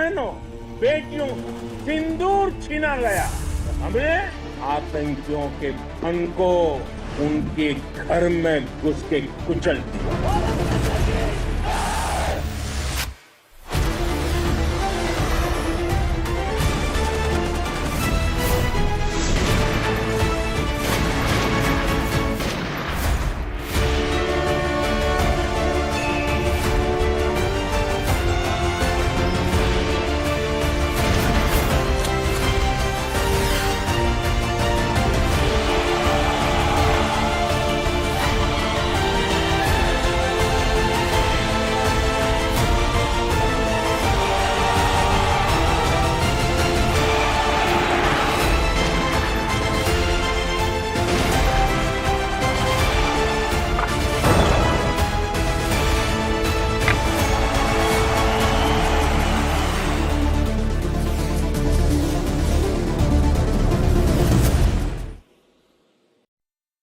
बहनों, बेटियों सिंदूर छीना गया, तो हमें आतंकियों के धन को उनके घर में घुस के कुचल दिया।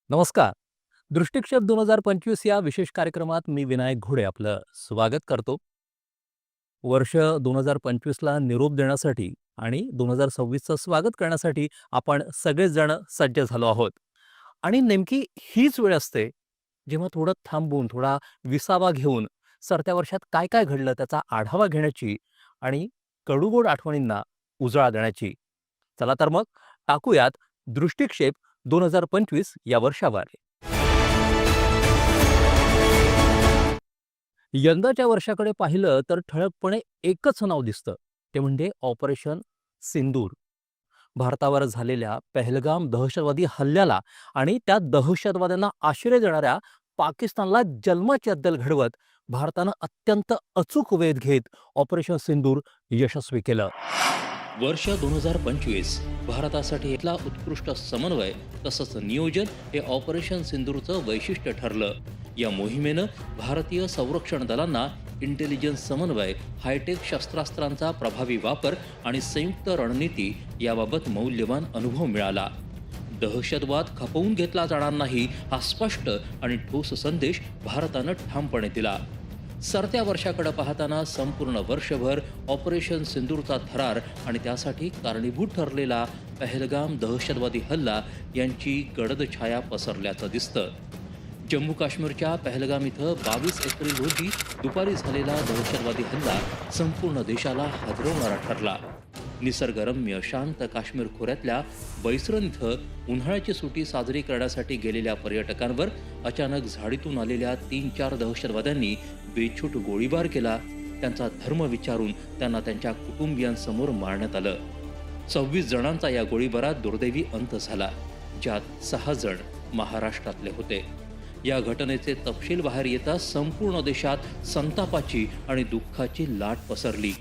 नमस्कार. दृष्टिक्षेप 2025 या विशेष कार्यक्रमात मी विनायक घोडे आपलं स्वागत करतो. वर्ष 2025ला निरोप देण्यासाठी आणि 2026चं स्वागत करण्यासाठी आपण सगळेच जण सज्ज झालो आहोत. आणि नेमकी हीच वेळ असते जेव्हा थोडं थांबून, थोडा विसावा घेऊन सरत्या वर्षात काय काय घडलं त्याचा आढावा घेण्याची आणि कडूगोड आठवणींना उजाळा देण्याची. चला तर मग टाकूयात दृष्टिक्षेप 2025 या वर्षावर. यंदाच्या वर्षाकडे पाहिलं तर ठळकपणे एकच नाव दिसतं, ते म्हणजे ऑपरेशन सिंदूर. भारतावर झालेल्या पहलगाम दहशतवादी हल्ल्याला आणि त्या दहशतवाद्यांना आश्रय देणाऱ्या पाकिस्तानला जन्माची अद्दल घडवत भारतानं अत्यंत अचूक वेध घेत ऑपरेशन सिंदूर यशस्वी केलं. वर्ष 2025 भारतासाठी इथला उत्कृष्ट समन्वय तसंच नियोजन हे ऑपरेशन सिंदूरचं वैशिष्ट्य ठरलं. या मोहिमेनं भारतीय संरक्षण दलांना इंटेलिजन्स समन्वय, हायटेक शस्त्रास्त्रांचा प्रभावी वापर आणि संयुक्त रणनीती याबाबत मौल्यवान अनुभव मिळाला. दहशतवाद खपवून घेतला जाणार नाही हा स्पष्ट आणि ठोस संदेश भारतानं ठामपणे दिला. सरत्या वर्षाकडे पाहताना संपूर्ण वर्षभर ऑपरेशन सिंदूरचा थरार आणि त्यासाठी कारणीभूत ठरलेला पहलगाम दहशतवादी हल्ला यांची गडद छाया पसरल्याचं दिसतं. जम्मू काश्मीरच्या पहलगाम इथं 22 एप्रिल रोजी दुपारी झालेला दहशतवादी हल्ला संपूर्ण देशाला हादरवणारा ठरला. निसर्गरम्य शांत काश्मीर खोऱ्यातल्या बैसरन इथं उन्हाळ्याची सुट्टी साजरी करण्यासाठी गेलेल्या पर्यटकांवर अचानक झाडीतून आलेल्या 3-4 दहशतवाद्यांनी बेछूट गोळीबार केला. त्यांचा धर्म विचारून त्यांना त्यांच्या कुटुंबियांसमोर मारण्यात आलं. 26 जणांचा या गोळीबारात दुर्दैवी अंत झाला, ज्यात 6 जण महाराष्ट्रातले होते. या घटनेचे तपशील बाहेर येताच संपूर्ण देशात संतापाची आणि दुःखाची लाट पसरली.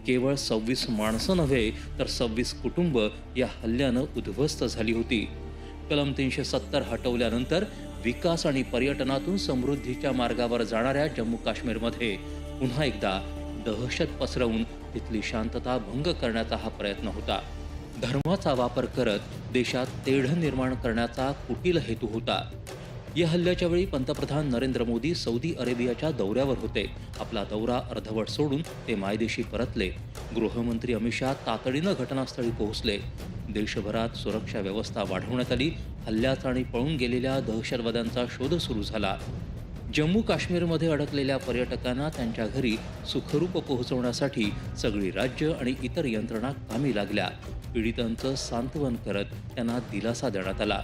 केवळ 26 माणसं नव्हे तर 26 कुटुंब या हल्ल्यानं उद्ध्वस्त झाली होती. कलम 370 हटवल्यानंतर विकास आणि पर्यटनातून समृद्धीच्या मार्गावर जाणाऱ्या जम्मू काश्मीरमध्ये पुन्हा एकदा दहशत पसरवून तिथली शांतता भंग करण्याचा हा प्रयत्न होता. धर्माचा वापर करत देशात तेढ निर्माण करण्याचा कुटील हेतू होता. या हल्ल्याच्या वेळी पंतप्रधान नरेंद्र मोदी सौदी अरेबियाच्या दौऱ्यावर होते. आपला दौरा अर्धवट सोडून ते मायदेशी परतले. गृहमंत्री अमित शहा तातडीनं घटनास्थळी पोहोचले. देशभरात सुरक्षा व्यवस्था वाढवण्यात आली. हल्ल्याचा आणि पळून गेलेल्या दहशतवाद्यांचा शोध सुरू झाला. जम्मू काश्मीरमध्ये अडकलेल्या पर्यटकांना त्यांच्या घरी सुखरूप पोहोचवण्यासाठी सगळी राज्य आणि इतर यंत्रणा कामी लागल्या. पीडितांचं सांत्वन करत त्यांना दिलासा देण्यात आला.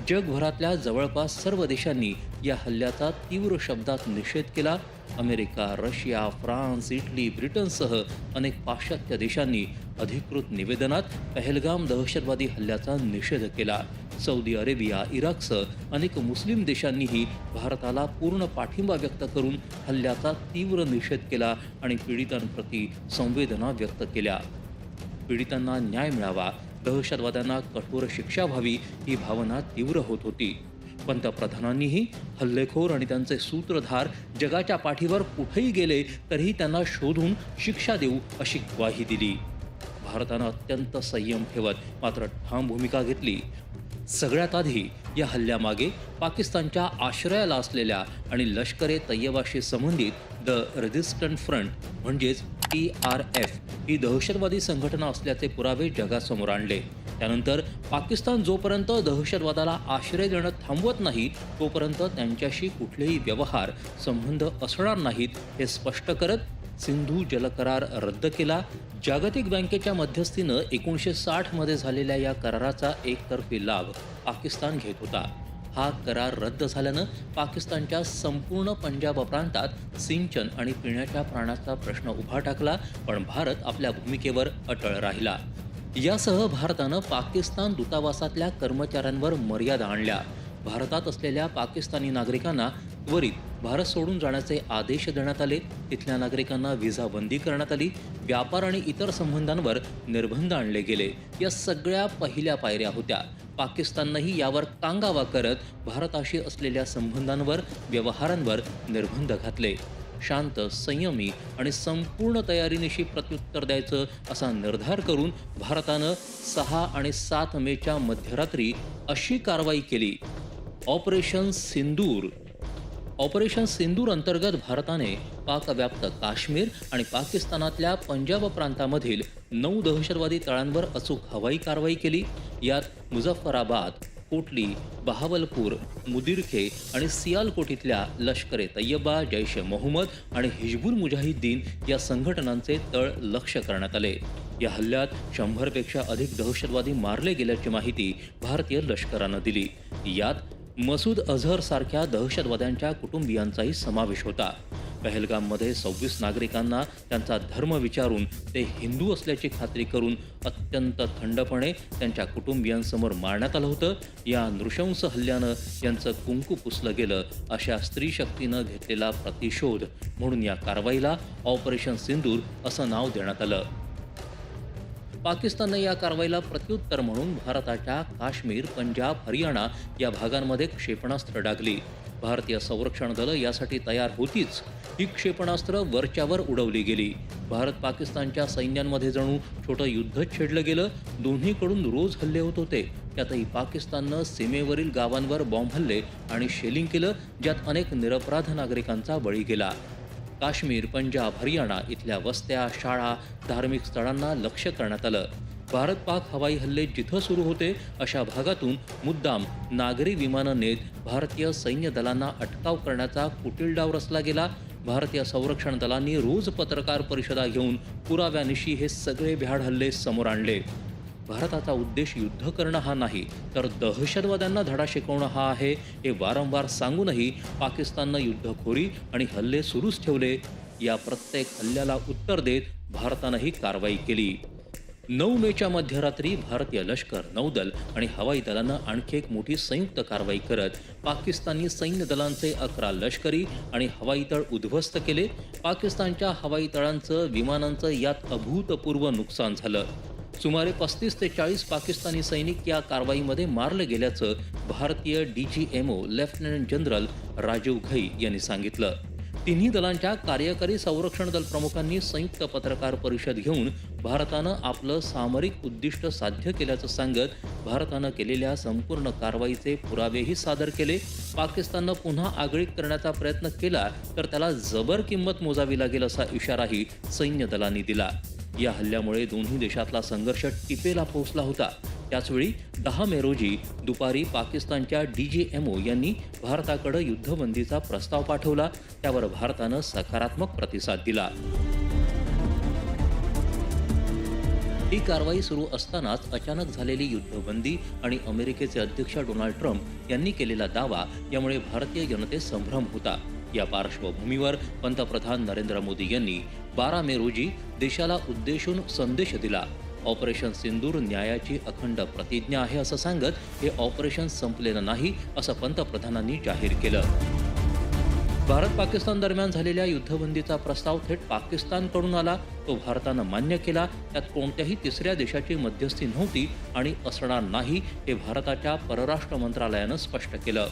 जगभरातल्या जवळपास सर्व देशांनी या हल्ल्याचा तीव्र शब्दात निषेध केला. अमेरिका, रशिया, फ्रान्स, इटली, ब्रिटनसह अनेक पाश्चात्य देशांनी अधिकृत निवेदनात पहलगाम दहशतवादी हल्ल्याचा निषेध केला. सौदी अरेबिया, इराकसह अनेक मुस्लिम देशांनीही भारताला पूर्ण पाठिंबा व्यक्त करून हल्ल्याचा तीव्र निषेध केला आणि पीडितांप्रती संवेदना व्यक्त केल्या. पीडितांना न्याय मिळावा, दहशतवाद्यांना कठोर शिक्षा व्हावी ही भावना तीव्र होत होती. पंतप्रधानांनीही हल्लेखोर आणि त्यांचे सूत्रधार जगाच्या पाठीवर कुठेही गेले तरीही त्यांना शोधून शिक्षा देऊ अशी ग्वाही दिली. भारतानं अत्यंत संयम ठेवत मात्र ठाम भूमिका घेतली. सगळ्यात आधी या हल्ल्यामागे पाकिस्तानच्या आश्रयाला असलेल्या आणि लष्कर ए तय्यबाशी संबंधित द रेझिस्टंट फ्रंट म्हणजेच PRF ही दहशतवादी संघटना असल्याचे पुरावे जगासमोर आणले. त्यानंतर पाकिस्तान जोपर्यंत दहशतवादाला आश्रय देणं थांबवत नाही तोपर्यंत त्यांच्याशी कुठलेही व्यवहार संबंध असणार नाहीत हे स्पष्ट करत सिंधू जलकरार रद्द केला. जागतिक बँकेच्या मध्यस्थीनं 1960 मध्ये झालेल्या या कराराचा एकतर्फी लाभ पाकिस्तान घेत होता. हा करार रद्द झाल्यानं पाकिस्तानच्या संपूर्ण पंजाब प्रांतात सिंचन आणि पिण्याच्या पाण्याचा प्रश्न उभा टाकला, पण भारत आपल्या भूमिकेवर अटळ राहिला. यासह भारतानं पाकिस्तान दूतावासातल्या कर्मचाऱ्यांवर मर्यादा आणल्या. भारतात असलेल्या पाकिस्तानी नागरिकांना त्वरित भारत सोडून जाण्याचे आदेश देण्यात आले. तिथल्या नागरिकांना व्हिसा बंदी करण्यात आली. व्यापार आणि इतर संबंधांवर निर्बंध आणले गेले. या सगळ्या पहिल्या पायऱ्या होत्या. पाकिस्ताननंही यावर कांगावा करत भारताशी असलेल्या संबंधांवर, व्यवहारांवर निर्बंध घातले. शांत, संयमी आणि संपूर्ण तयारीनिशी प्रत्युत्तर द्यायचं असा निर्धार करून भारतानं 6 आणि 7 मेच्या मध्यरात्री अशी कारवाई केली. ऑपरेशन सिंदूर. ऑपरेशन सिंदूर अंतर्गत भारताने पाकव्याप्त काश्मीर आणि पाकिस्तानातल्या पंजाब प्रांतामधील 9 दहशतवादी तळांवर अचूक हवाई कारवाई केली. यात मुझफ्फराबाद, कोटली, बहावलपूर, मुदिरखे आणि सियालकोट इथल्या लष्कर-ए तय्यबा, जैश ए मोहम्मद आणि हिजबुल मुजाहिद्दीन या संघटनांचे तळ लक्ष्य करण्यात आले. या हल्ल्यात 100 पेक्षा अधिक दहशतवादी मारले गेल्याची माहिती भारतीय लष्करानं दिली. यात मसूद अझहर सारख्या दहशतवाद्यांच्या कुटुंबियांचाही समावेश होता. पहलगाममध्ये 26 नागरिकांना त्यांचा धर्म विचारून ते हिंदू असल्याची खात्री करून अत्यंत थंडपणे त्यांच्या कुटुंबियांसमोर मारण्यात आलं होतं. या नृशंस हल्ल्यानं यांचं कुंकू पुसलं गेलं. अशा स्त्री शक्तीनं घेतलेला प्रतिशोध म्हणून या कारवाईला ऑपरेशन सिंदूर असं नाव देण्यात आलं. पाकिस्तानने या कारवाईला प्रत्युत्तर म्हणून भारताच्या काश्मीर, पंजाब, हरियाणा या भागांमध्ये क्षेपणास्त्र डागली. भारतीय संरक्षण दलं यासाठी तयार होतीच. ही क्षेपणास्त्र वरच्यावर उडवली गेली. भारत पाकिस्तानच्या सैन्यांमध्ये जणू छोटं युद्ध छेडलं गेलं. दोन्हीकडून रोज हल्ले होत होते. त्यातही पाकिस्ताननं सीमेवरील गावांवर बॉम्ब हल्ले आणि शेलिंग केलं, ज्यात अनेक निरपराध नागरिकांचा बळी गेला. काश्मीर, पंजाब, हरियाणा इथल्या वस्त्या, शाळा, धार्मिक स्थळांना लक्ष्य करण्यात आलं. भारत-पाक हवाई हल्ले जिथं सुरू होते अशा भागातून मुद्दाम नागरी विमानं नेत भारतीय सैन्य दलांना अटकाव करण्याचा कुटील डाव रचला गेला. भारतीय संरक्षण दलांनी रोज पत्रकार परिषदा घेऊन पुराव्यानिशी हे सगळे भ्याड हल्ले समोर आणले. भारताचा उद्देश युद्ध करणं हा नाही, तर दहशतवाद्यांना धडा शिकवणं हा आहे हे वारंवार सांगूनही पाकिस्ताननं युद्धखोरी आणि हल्ले सुरूच ठेवले. या प्रत्येक हल्ल्याला उत्तर देत भारतानं ही कारवाई केली. 9 मेच्या मध्यरात्री भारतीय लष्कर, नौदल आणि हवाई दलानं आणखी एक मोठी संयुक्त कारवाई करत पाकिस्तानी सैन्य दलांचे 11 लष्करी आणि हवाई तळ उद्ध्वस्त केले. पाकिस्तानच्या हवाई तळांचं, विमानांचं यात अभूतपूर्व नुकसान झालं. सुमारे 35 ते 40 पाकिस्तानी सैनिक या कारवाईमध्ये मारले गेल्याचं भारतीय DGMO lieutenant general Rajiv Ghai यांनी सांगितलं. तिन्ही दलांच्या कार्यकारी संरक्षण दल प्रमुखांनी संयुक्त पत्रकार परिषद घेऊन भारतानं आपलं सामरिक उद्दिष्ट साध्य केल्याचं सांगत भारतानं केलेल्या संपूर्ण कारवाईचे पुरावेही सादर केले. पाकिस्ताननं पुन्हा आगळीक करण्याचा प्रयत्न केला तर त्याला जबर किंमत मोजावी लागेल असा इशाराही सैन्य दलांनी दिला. या हल्ल्यामुळे दोन्ही देशातला संघर्ष टिपेला पोहोचला होता. त्याचवेळी 10 मे रोजी दुपारी पाकिस्तानच्या DGMO यांनी भारताकडे युद्धबंदीचा प्रस्ताव पाठवला. त्यावर भारतानं सकारात्मक प्रतिसाद दिला. ही कारवाई सुरू असतानाच अचानक झालेली युद्धबंदी आणि अमेरिकेचे अध्यक्ष डोनाल्ड ट्रम्प यांनी केलेला दावा यामुळे भारतीय जनतेत संभ्रम होता. या पार्श्वभूमीवर पंतप्रधान नरेंद्र मोदी यांनी 12 मे रोजी देशाला उद्देशून संदेश दिला. ऑपरेशन सिंदूर न्यायाची अखंड प्रतिज्ञा आहे असं सांगत हे ऑपरेशन संपलेलं नाही असं पंतप्रधानांनी जाहीर केलं. भारत पाकिस्तान दरम्यान झालेल्या युद्धबंदीचा प्रस्ताव थेट पाकिस्तानकडून आला. तो भारतानं मान्य केला. त्यात कोणत्याही तिसऱ्या देशाची मध्यस्थी नव्हती आणि असणार नाही हे भारताच्या परराष्ट्र मंत्रालयानं स्पष्ट केलं.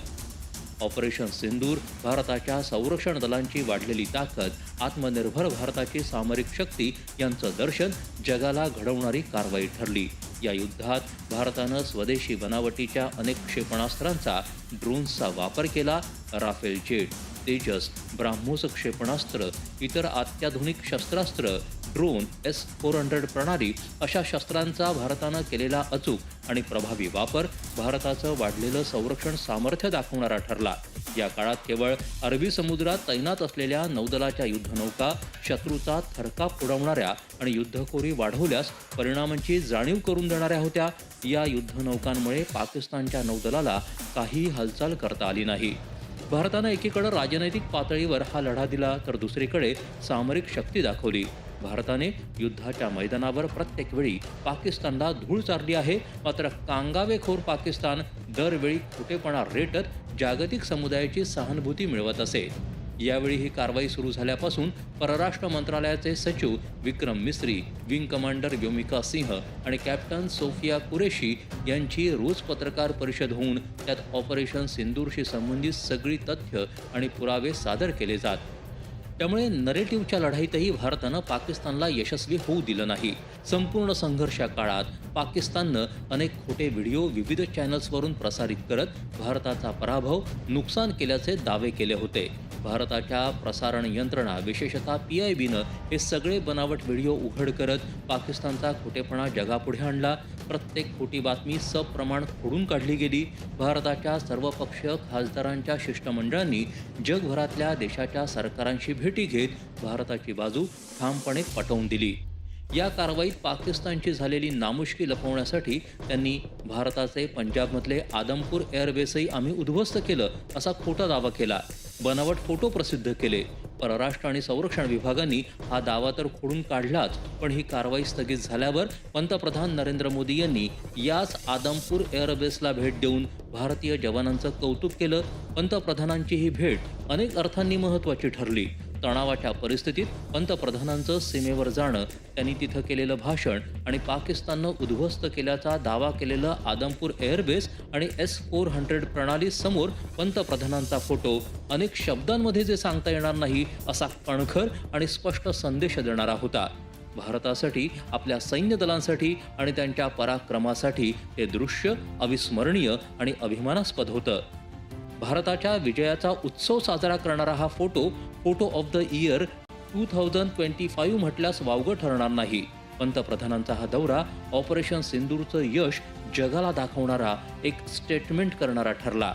ऑपरेशन सिंदूर भारताच्या संरक्षण दलांची वाढलेली ताकद, आत्मनिर्भर भारताची सामरिक शक्ती यांचं दर्शन जगाला घडवणारी कारवाई ठरली. या युद्धात भारतानं स्वदेशी बनावटीच्या अनेक क्षेपणास्त्रांचा, ड्रोन्सचा वापर केला. राफेल जेट, तेजस, ब्राह्मोस क्षेपणास्त्र, इतर अत्याधुनिक शस्त्रास्त्र, ड्रोन, S-400 प्रणाली अशा शस्त्रांचा भारतानं केलेला अचूक आणि प्रभावी वापर भारताचं वाढलेलं संरक्षण सामर्थ्य दाखवणारा ठरला. या काळात केवळ अरबी समुद्रात तैनात असलेल्या नौदलाच्या युद्धनौका शत्रूचा थरकाप उडवणाऱ्या आणि युद्धखोरी वाढवल्यास परिणामांची जाणीव करून देणाऱ्या होत्या. या युद्धनौकांमुळे पाकिस्तानच्या नौदलाला काही हालचाल करता आली नाही. भारतानं एकीकडे राजनैतिक पातळीवर हा लढा दिला तर दुसरीकडे सामरिक शक्ती दाखवली. भारताने युद्धाच्या मैदानावर प्रत्येक वेळी पाकिस्तानला धूळ चारली आहे. मात्र कांगावेखोर पाकिस्तान दरवेळी खोटेपणा रेटत जागतिक समुदायाची सहानुभूती मिळवत असे. यावेळी ही कारवाई सुरू झाल्यापासून परराष्ट्र मंत्रालयाचे सचिव विक्रम मिस्री, विंग कमांडर व्योमिका सिंह आणि कॅप्टन सोफिया कुरेशी यांची रोज पत्रकार परिषद होऊन त्यात ऑपरेशन सिंदूरशी संबंधित सगळी तथ्य आणि पुरावे सादर केले जात. त्यामुळे नरेटिव्हच्या लढाईतही भारतानं पाकिस्तानला यशस्वी होऊ दिलं नाही. संपूर्ण संघर्षा काळात पाकिस्ताननं अनेक खोटे व्हिडिओ विविध चॅनल्सवरून प्रसारित करत भारताचा पराभव, नुकसान केल्याचे दावे केले होते. भारताच्या प्रसारण यंत्रणा, विशेषतः PIBनं हे सगळे बनावट व्हिडिओ उघड करत पाकिस्तानचा खोटेपणा जगापुढे आणला. प्रत्येक खोटी बातमी सप्रमाण खोडून काढली गेली. भारताच्या सर्वपक्षीय खासदारांच्या शिष्टमंडळांनी जगभरातल्या देशाच्या सरकारांशी भेटी घेत भारताची बाजू ठामपणे पटवून दिली. या कारवाईत पाकिस्तानची झालेली नामुष्की लपवण्यासाठी त्यांनी भारताचे पंजाबमधले आदमपूर एअरबेसही आम्ही उद्ध्वस्त केलं असा खोटा दावा केला. बनावट फोटो प्रसिद्ध केले. परराष्ट्र आणि संरक्षण विभागांनी हा दावा तर खोडून काढलाच, पण ही कारवाई स्थगित झाल्यावर पंतप्रधान नरेंद्र मोदी यांनी याच आदमपूर एअरबेसला भेट देऊन भारतीय जवानांचं कौतुक केलं. पंतप्रधानांची ही भेट अनेक अर्थांनी महत्त्वाची ठरली. तणावाच्या परिस्थितीत पंतप्रधानांचं सीमेवर जाणं, त्यांनी तिथं केलेलं भाषण आणि पाकिस्ताननं उद्ध्वस्त केल्याचा दावा केलेलं आदमपूर एअरबेस आणि S-400 प्रणाली समोर पंतप्रधानांचा फोटो अनेक शब्दांमध्ये जे सांगता येणार नाही असा कणखर आणि स्पष्ट संदेश देणारा होता. भारतासाठी, आपल्या सैन्य दलांसाठी आणि त्यांच्या पराक्रमासाठी हे दृश्य अविस्मरणीय आणि अभिमानास्पद होतं. भारताच्या विजयाचा उत्सव साजरा करणारा हा फोटो ऑफ द इयर 2025 म्हटल्यास वावगं ठरणार नाही. पंतप्रधानांचा हा दौरा ऑपरेशन सिंदूरचं यश जगाला दाखवणारा, एक स्टेटमेंट करणारा ठरला.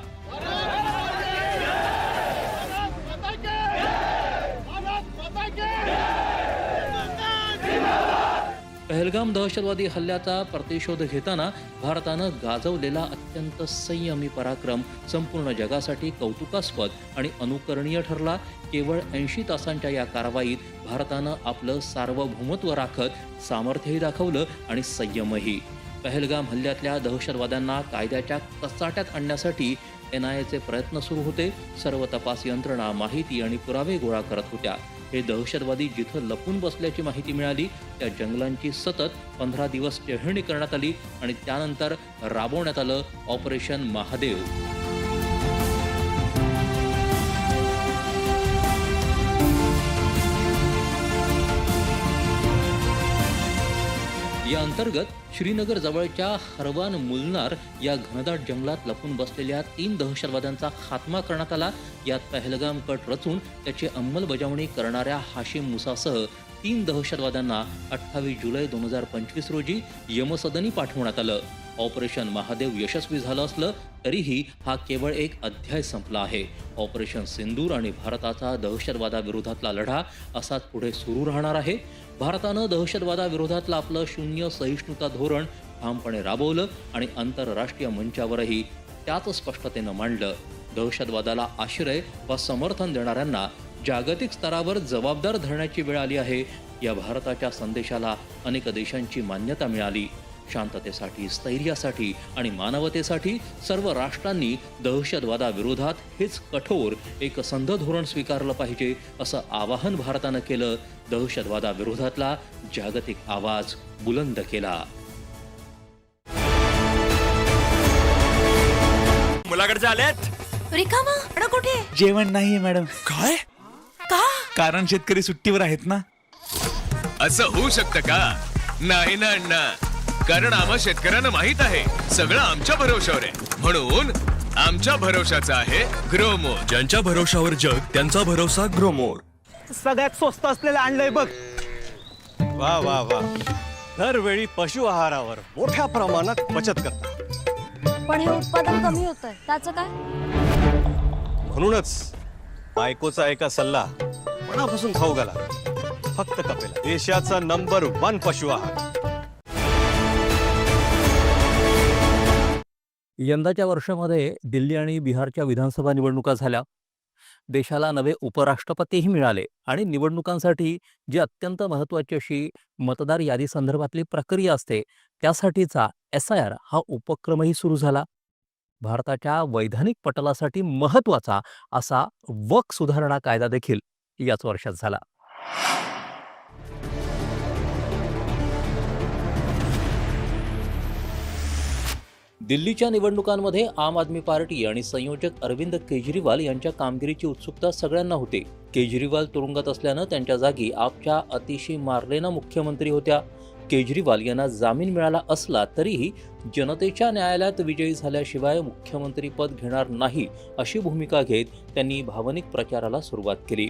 पहलगाम दहशतवादी हल्ल्याचा प्रतिशोध घेताना भारतानं गाजवलेला अत्यंत संयमी पराक्रम संपूर्ण जगासाठी कौतुकास्पद आणि अनुकरणीय ठरला. केवळ 80 तासांच्या या कारवाईत भारतानं आपलं सार्वभौमत्व राखत सामर्थ्यही दाखवलं आणि संयमही. पहलगाम हल्ल्यातल्या दहशतवाद्यांना कायद्याच्या कचाट्यात आणण्यासाठी NIAचे प्रयत्न सुरू होते. सर्व तपास यंत्रणा माहिती आणि पुरावे गोळा करत होत्या. हे दहशतवादी जिथं लपून बसल्याची माहिती मिळाली त्या जंगलांची सतत 15 दिवस टेहळणी करण्यात आली आणि त्यानंतर राबवण्यात आलं ऑपरेशन महादेव. या अंतर्गत श्रीनगर जवळच्या हरवान मुलनार या घनदाट जंगलात लपून बसलेल्या 3 दहशतवाद्यांचा खात्मा करण्यात आला. यात पहलगाम कट रचून त्याची अंमलबजावणी करणाऱ्या हाशिम मुसासह 3 दहशतवाद्यांना 28 जुलै 2025 रोजी यमसदनी पाठवण्यात आलं. ऑपरेशन महादेव यशस्वी झालं असलं तरीही हा केवळ एक अध्याय संपला आहे. ऑपरेशन सिंदूर आणि भारताचा दहशतवादाविरोधातला लढा असाच पुढे सुरू राहणार आहे. भारतानं दहशतवादाविरोधातलं आपलं शून्य सहिष्णुता धोरण ठामपणे राबवलं आणि आंतरराष्ट्रीय मंचावरही त्याच स्पष्टतेनं मांडलं. दहशतवादाला आश्रय व समर्थन देणाऱ्यांना जागतिक स्तरावर जबाबदार धरण्याची वेळ आली आहे. या भारताच्या संदेशाला अनेक देशांची मान्यता मिळाली. शांततेसाठी, स्थैर्यासाठी आणि मानवतेसाठी सर्व राष्ट्रांनी दहशतवादाविरोधात हेच कठोर एक संध धोरण स्वीकारलं पाहिजे असं आवाहन भारतानं केलं. दहशतवादाविरोधातला जागतिक आवाज बुलंद केला. मुलाकडे आलेत रिकामा कुठे? जेवण नाही मॅडम. काय? का? कारण शेतकरी सुट्टीवर आहेत ना. असं होऊ शकतं का? नाही ना अण्णा, कारण आम्हा शेतकऱ्यांना माहित आहे सगळं आमच्या भरोश्यावर आहे. म्हणून आमच्या भरोशाचा आहे ग्रोमोर. ज्यांच्या भरोशावर जग त्यांचा भरोसा ग्रोमोर. सगळ्यात स्वस्त असलेलं आणलंय बघ. वा वा वा. दरवेळी पशु आहारावर मोठ्या प्रमाणात बचत करता. पण हे उत्पादन कमी होतंय त्याचं काय? म्हणूनच बायकोचा एका सल्ला मनापासून खाऊ घाला. फक्त कपेला, देशाचा नंबर 1 पशु आहार. यंदाच्या वर्षामध्ये दिल्ली आणि बिहारच्या विधानसभा निवडणुका झाल्या. देशाला नवे उपराष्ट्रपतीही मिळाले आणि निवडणुकांसाठी जी अत्यंत महत्त्वाची अशी मतदार यादी संदर्भातली प्रक्रिया असते त्यासाठीचा SIR हा उपक्रमही सुरू झाला. भारताच्या वैधानिक पटलासाठी महत्त्वाचा असा वक्फ सुधारणा कायदा देखील याच वर्षात झाला. दिल्लीच्या निवडणुकांमध्ये आम आदमी पार्टी आणि संयोजक अरविंद केजरीवाल यांच्या कामगिरीची उत्सुकता सगळ्यांना होती. केजरीवाल तुरुंगात असल्यानं त्यांच्या जागी आपच्या अतिशय मार्लेना मुख्यमंत्री होत्या. केजरीवाल यांना जामीन मिळाला असला तरीही जनतेच्या न्यायालयात विजयी झाल्याशिवाय मुख्यमंत्रीपद घेणार नाही अशी भूमिका घेत त्यांनी भावनिक प्रचाराला सुरुवात केली.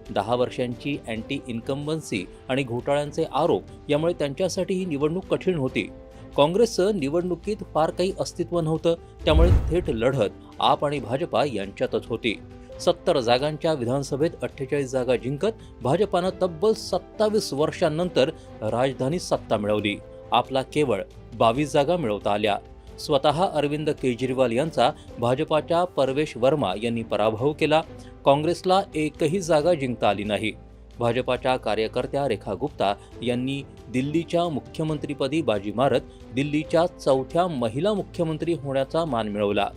10 वर्षांची अँटी इन्कम्बन्सी आणि घोटाळ्यांचे आरोप यामुळे त्यांच्यासाठी ही निवडणूक कठीण होती. काँग्रेसचं निवडणुकीत फार काही अस्तित्व नव्हतं, त्यामुळे थेट लढत आप आणि भाजपा यांच्यातच होती. 70 जागांच्या विधानसभेत 48 जागा जिंकत भाजपानं तब्बल 27 वर्षांनंतर राजधानीत सत्ता मिळवली. आपला केवळ 22 जागा मिळवता आल्या. स्वतः अरविंद केजरीवाल यांचा भाजपाच्या परवेश वर्मा यांनी पराभव केला. काँग्रेसला एकही जागा जिंकता आली नाही. भाजपाच्या कार्यकर्त्या रेखा गुप्ता यांनी दिल्लीच्या मुख्यमंत्रीपदी बाजी मारत दिल्लीच्या 4थ्या महिला मुख्यमंत्री होण्याचा मान मिळवला.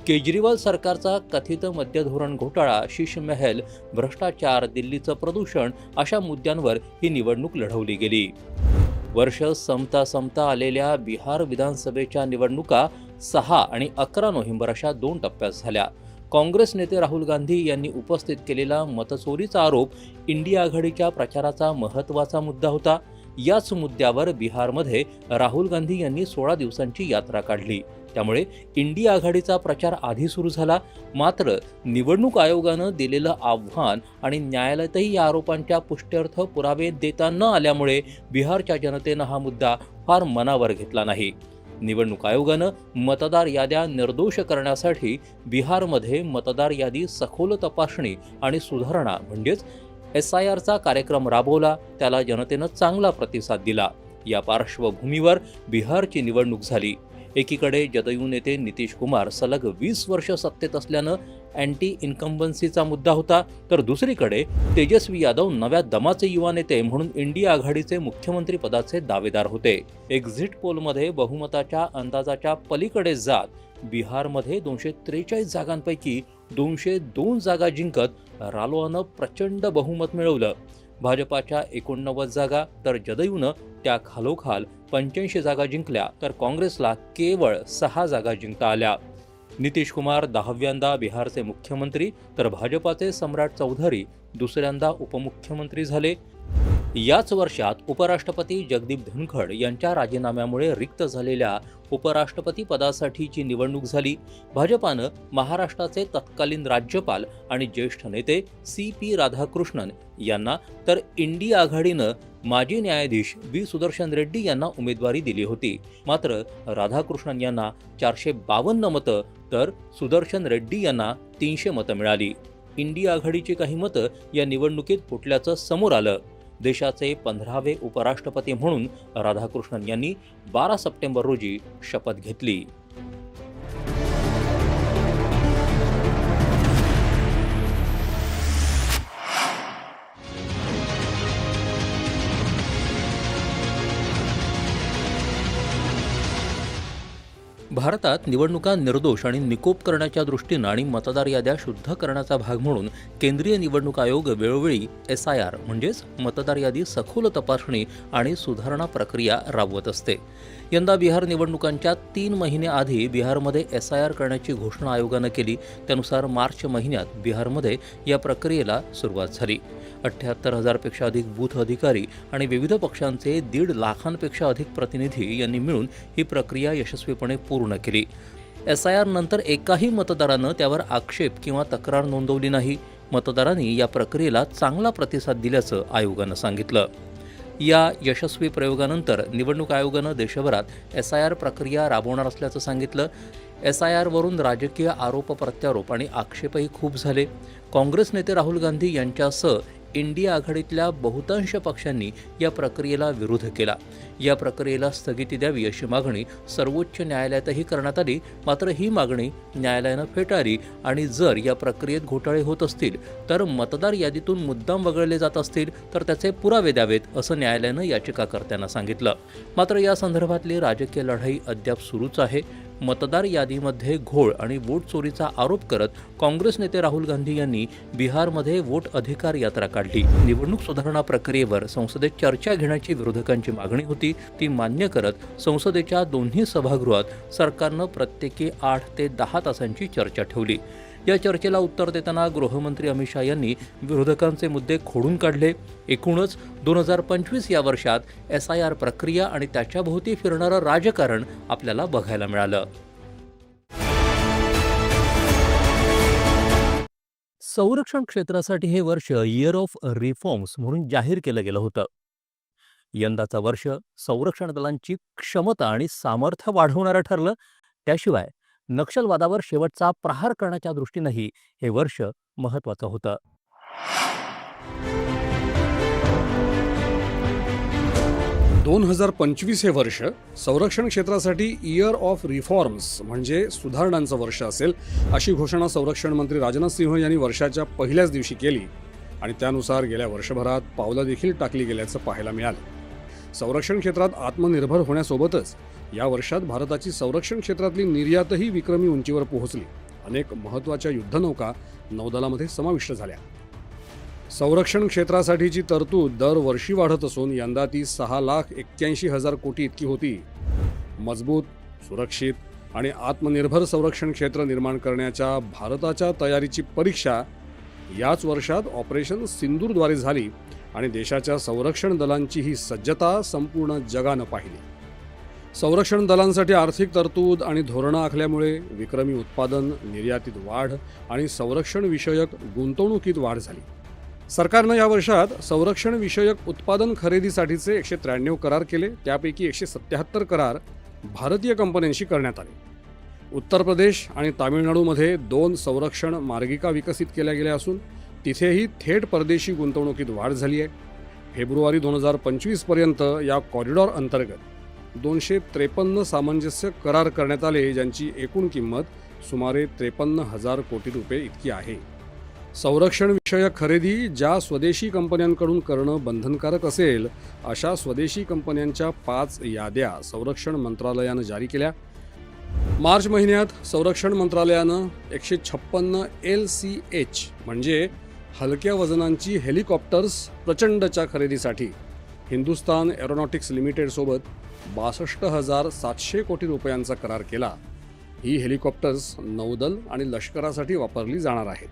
केजरीवाल सरकारचा कथित मद्यधोरण घोटाळा, शीश महल, भ्रष्टाचार, दिल्लीचं प्रदूषण अशा मुद्द्यांवर ही निवडणूक लढवली गेली. वर्ष संपता आलेल्या बिहार विधानसभेच्या निवडणुका 6 आणि 11 नोव्हेंबर अशा 2 टप्प्यात झाल्या. काँग्रेस नेते राहुल गांधी यांनी उपस्थित केलेला मतचोरीचा आरोप इंडिया आघाडीच्या प्रचाराचा महत्त्वाचा मुद्दा होता. याच मुद्द्यावर बिहारमध्ये राहुल गांधी यांनी 16 दिवसांची यात्रा काढली. त्यामुळे इंडिया आघाडीचा प्रचार आधी सुरू झाला. मात्र निवडणूक आयोगानं दिलेलं आव्हान आणि न्यायालयातही या आरोपांच्या पुष्ट्यर्थ पुरावे देता न आल्यामुळे बिहारच्या जनतेनं हा मुद्दा फार मनावर घेतला नाही. निवडणूक आयोगानं मतदार याद्या निर्दोष करण्यासाठी बिहारमध्ये मतदार यादी सखोल तपासणी आणि सुधारणा म्हणजेच SIRचा कार्यक्रम राबवला. त्याला जनतेनं चांगला प्रतिसाद दिला. या पार्श्वभूमीवर बिहारची निवडणूक झाली. एकीकडे जदयू नेते नितीश कुमार सलग 20 वर्ष सत्तेत असल्यानं अँटी इन्कम्बन्सीचा मुद्दा होता, तर दुसरीकडे तेजस्वी यादव नव्या दमाचे युवा नेते म्हणून इंडिया आघाडीचे मुख्यमंत्री पदाचे दावेदार होते. एक्झिट पोलमध्ये बहुमताच्या अंदाजाच्या पलीकडे जात बिहारमध्ये 243 जागांपैकी 202 जागा जिंकत रालोआनं प्रचंड बहुमत मिळवलं. भाजपाच्या 89 जागा तर जदयूनं त्या खालोखाल 85 जागा जिंकल्या, तर काँग्रेसला केवळ 6 जागा जिंकता आल्या. नितीश कुमार 10व्यांदा बिहारचे मुख्यमंत्री तर भाजपाचे सम्राट चौधरी दुसऱ्यांदा उपमुख्यमंत्री झाले. याच वर्षात उपराष्ट्रपती जगदीप धनखड यांच्या राजीनाम्यामुळे रिक्त झालेल्या उपराष्ट्रपती पदासाठीची निवडणूक झाली. भाजपानं महाराष्ट्राचे तत्कालीन राज्यपाल आणि ज्येष्ठ नेते CP राधाकृष्णन यांना तर इंडिया आघाडीनं माजी न्यायाधीश B सुदर्शन रेड्डी यांना उमेदवारी दिली होती. मात्र राधाकृष्णन यांना 452 मतं तर सुदर्शन रेड्डी यांना 300 मतं मिळाली. इंडिया आघाडीची काही मतं या निवडणुकीत फुटल्याचं समोर आलं. देशाचे 15वे उपराष्ट्रपती म्हणून राधाकृष्णन यांनी 12 सप्टेंबर रोजी शपथ घेतली. भारतात निवडणुका निर्दोष आणि निकोप करण्याच्या दृष्टीनं आणि मतदार याद्या शुद्ध करण्याचा भाग म्हणून केंद्रीय निवडणूक आयोग वेळोवेळी SIR म्हणजेच मतदार यादी सखोल तपासणी आणि सुधारणा प्रक्रिया राबवत असते. यंदा बिहार निवडणुकांच्या 3 महिने आधी बिहारमध्ये SIR करण्याची घोषणा आयोगानं केली. त्यानुसार मार्च महिन्यात बिहारमध्ये या प्रक्रियेला सुरुवात झाली. 78,000 पेक्षा अधिक बूथ अधिकारी आणि विविध पक्षांचे 1.5 लाखांपेक्षा अधिक प्रतिनिधी यांनी मिळून ही प्रक्रिया यशस्वीपणे पूर्ण केली. SIR नंतर एकाही मतदारानं त्यावर आक्षेप किंवा तक्रार नोंदवली नाही. मतदारांनी या प्रक्रियेला चांगला प्रतिसाद दिल्याचं आयोगानं सांगितलं. या यशस्वी प्रयोगानंतर निवडणूक आयोगानं देशभरात SIR प्रक्रिया राबवणार असल्याचं सांगितलं. SIR वरून राजकीय आरोप प्रत्यारोप आणि आक्षेपही खूप झाले. काँग्रेस नेते राहुल गांधी यांच्यासह इंडिया आघाडीतल्या बहुतांश पक्षांनी या प्रक्रियेला विरोध केला. या प्रक्रियेला स्थगिती द्यावी अशी मागणी सर्वोच्च न्यायालयातही करण्यात आली. मात्र ही मागणी न्यायालयानं फेटाळली आणि जर या प्रक्रियेत घोटाळे होत असतील तर मतदार यादीतून मुद्दाम वगळले जात असतील तर त्याचे पुरावे द्यावेत असं न्यायालयानं याचिकाकर्त्यांना सांगितलं. मात्र या संदर्भातली राजकीय लढाई अद्याप सुरूच आहे. मतदार यादीमध्ये घोळ आणि वोट चोरीचा आरोप करत काँग्रेस नेते राहुल गांधी यांनी बिहारमध्ये वोट अधिकार यात्रा काढली. निवडणूक सुधारणा प्रक्रियेवर संसदेत चर्चा घेण्याची विरोधकांची मागणी होती. ती मान्य करत संसदेच्या दोन्ही सभागृहात सरकारनं प्रत्येकी 8 ते 10 तासांची चर्चा ठेवली. या चर्चेला उत्तर देताना गृहमंत्री अमित शाह यांनी विरोधकांचे मुद्दे खोडून काढले. एकूणच 2025 या वर्षात SIR प्रक्रिया आणि त्याच्याभोवती फिरणारं राजकारण आपल्याला बघायला मिळालं. संरक्षण क्षेत्रासाठी हे वर्ष इयर ऑफ रिफॉर्म्स म्हणून जाहीर केलं गेलं होतं. यंदाचं वर्ष संरक्षण दलांची क्षमता आणि सामर्थ्य वाढवणारं ठरलं. त्याशिवाय नक्षलवादावर शेवटचा प्रहार करण्याच्या दृष्टीनंही हे वर्ष महत्त्वाचं होतं. दोन 2025 हे वर्ष संरक्षण क्षेत्रासाठी इयर ऑफ रिफॉर्म्स म्हणजे सुधारणांचं वर्ष असेल अशी घोषणा संरक्षण मंत्री राजनाथ सिंह यांनी वर्षाच्या पहिल्याच दिवशी केली आणि त्यानुसार गेल्या वर्षभरात पावलं देखील टाकली गेल्याचं पाहायला मिळालं. संरक्षण क्षेत्रात आत्मनिर्भर होण्यासोबतच या वर्षात भारताची संरक्षण क्षेत्रातली निर्यातही विक्रमी उंचीवर पोहोचली. अनेक महत्त्वाच्या युद्धनौका नौदलामध्ये समाविष्ट झाल्या. संरक्षण क्षेत्रासाठीची तरतूद दरवर्षी वाढत असून यंदा ती 6,81,000 कोटी इतकी होती. मजबूत, सुरक्षित आणि आत्मनिर्भर संरक्षण क्षेत्र निर्माण करण्याच्या भारताच्या तयारीची परीक्षा याच वर्षात ऑपरेशन सिंदूरद्वारे झाली आणि देशाच्या संरक्षण दलांची ही सज्जता संपूर्ण जगानं पाहिली. संरक्षण दलांसाठी आर्थिक तरतूद आणि धोरणं आखल्यामुळे विक्रमी उत्पादन, निर्यातीत वाढ आणि संरक्षण विषयक गुंतवणुकीत वाढ झाली. सरकारनं या वर्षात संरक्षण विषयक उत्पादन खरेदीसाठीचे 193 करार केले. त्यापैकी 177 करार भारतीय कंपन्यांशी करण्यात आले. उत्तर प्रदेश आणि तामिळनाडूमध्ये 2 संरक्षण मार्गिका विकसित केल्या गेल्या असून तिथेही थेट परदेशी गुंतवणुकीत वाढ झाली आहे. फेब्रुवारी 2025 पर्यंत या कॉरिडॉर अंतर्गत 253 सामंजस्य करार करण्यात आले, ज्यांची एकूण किंमत सुमारे 53,000 कोटी रुपये इतकी आहे. संरक्षण विषयक खरेदी ज्या स्वदेशी कंपन्यांकडून करणं बंधनकारक असेल अशा स्वदेशी कंपन्यांच्या 5 याद्या संरक्षण मंत्रालयानं जारी केल्या. मार्च महिन्यात संरक्षण मंत्रालयानं 156 LCH म्हणजे हलक्या वजनांची हेलिकॉप्टर्स प्रचंडच्या खरेदीसाठी हिंदुस्तान एरोनॉटिक्स लिमिटेडसोबत 62,700 कोटी रुपयांचा करार केला. ही हेलिकॉप्टर्स नौदल आणि लष्करासाठी वापरली जाणार आहेत.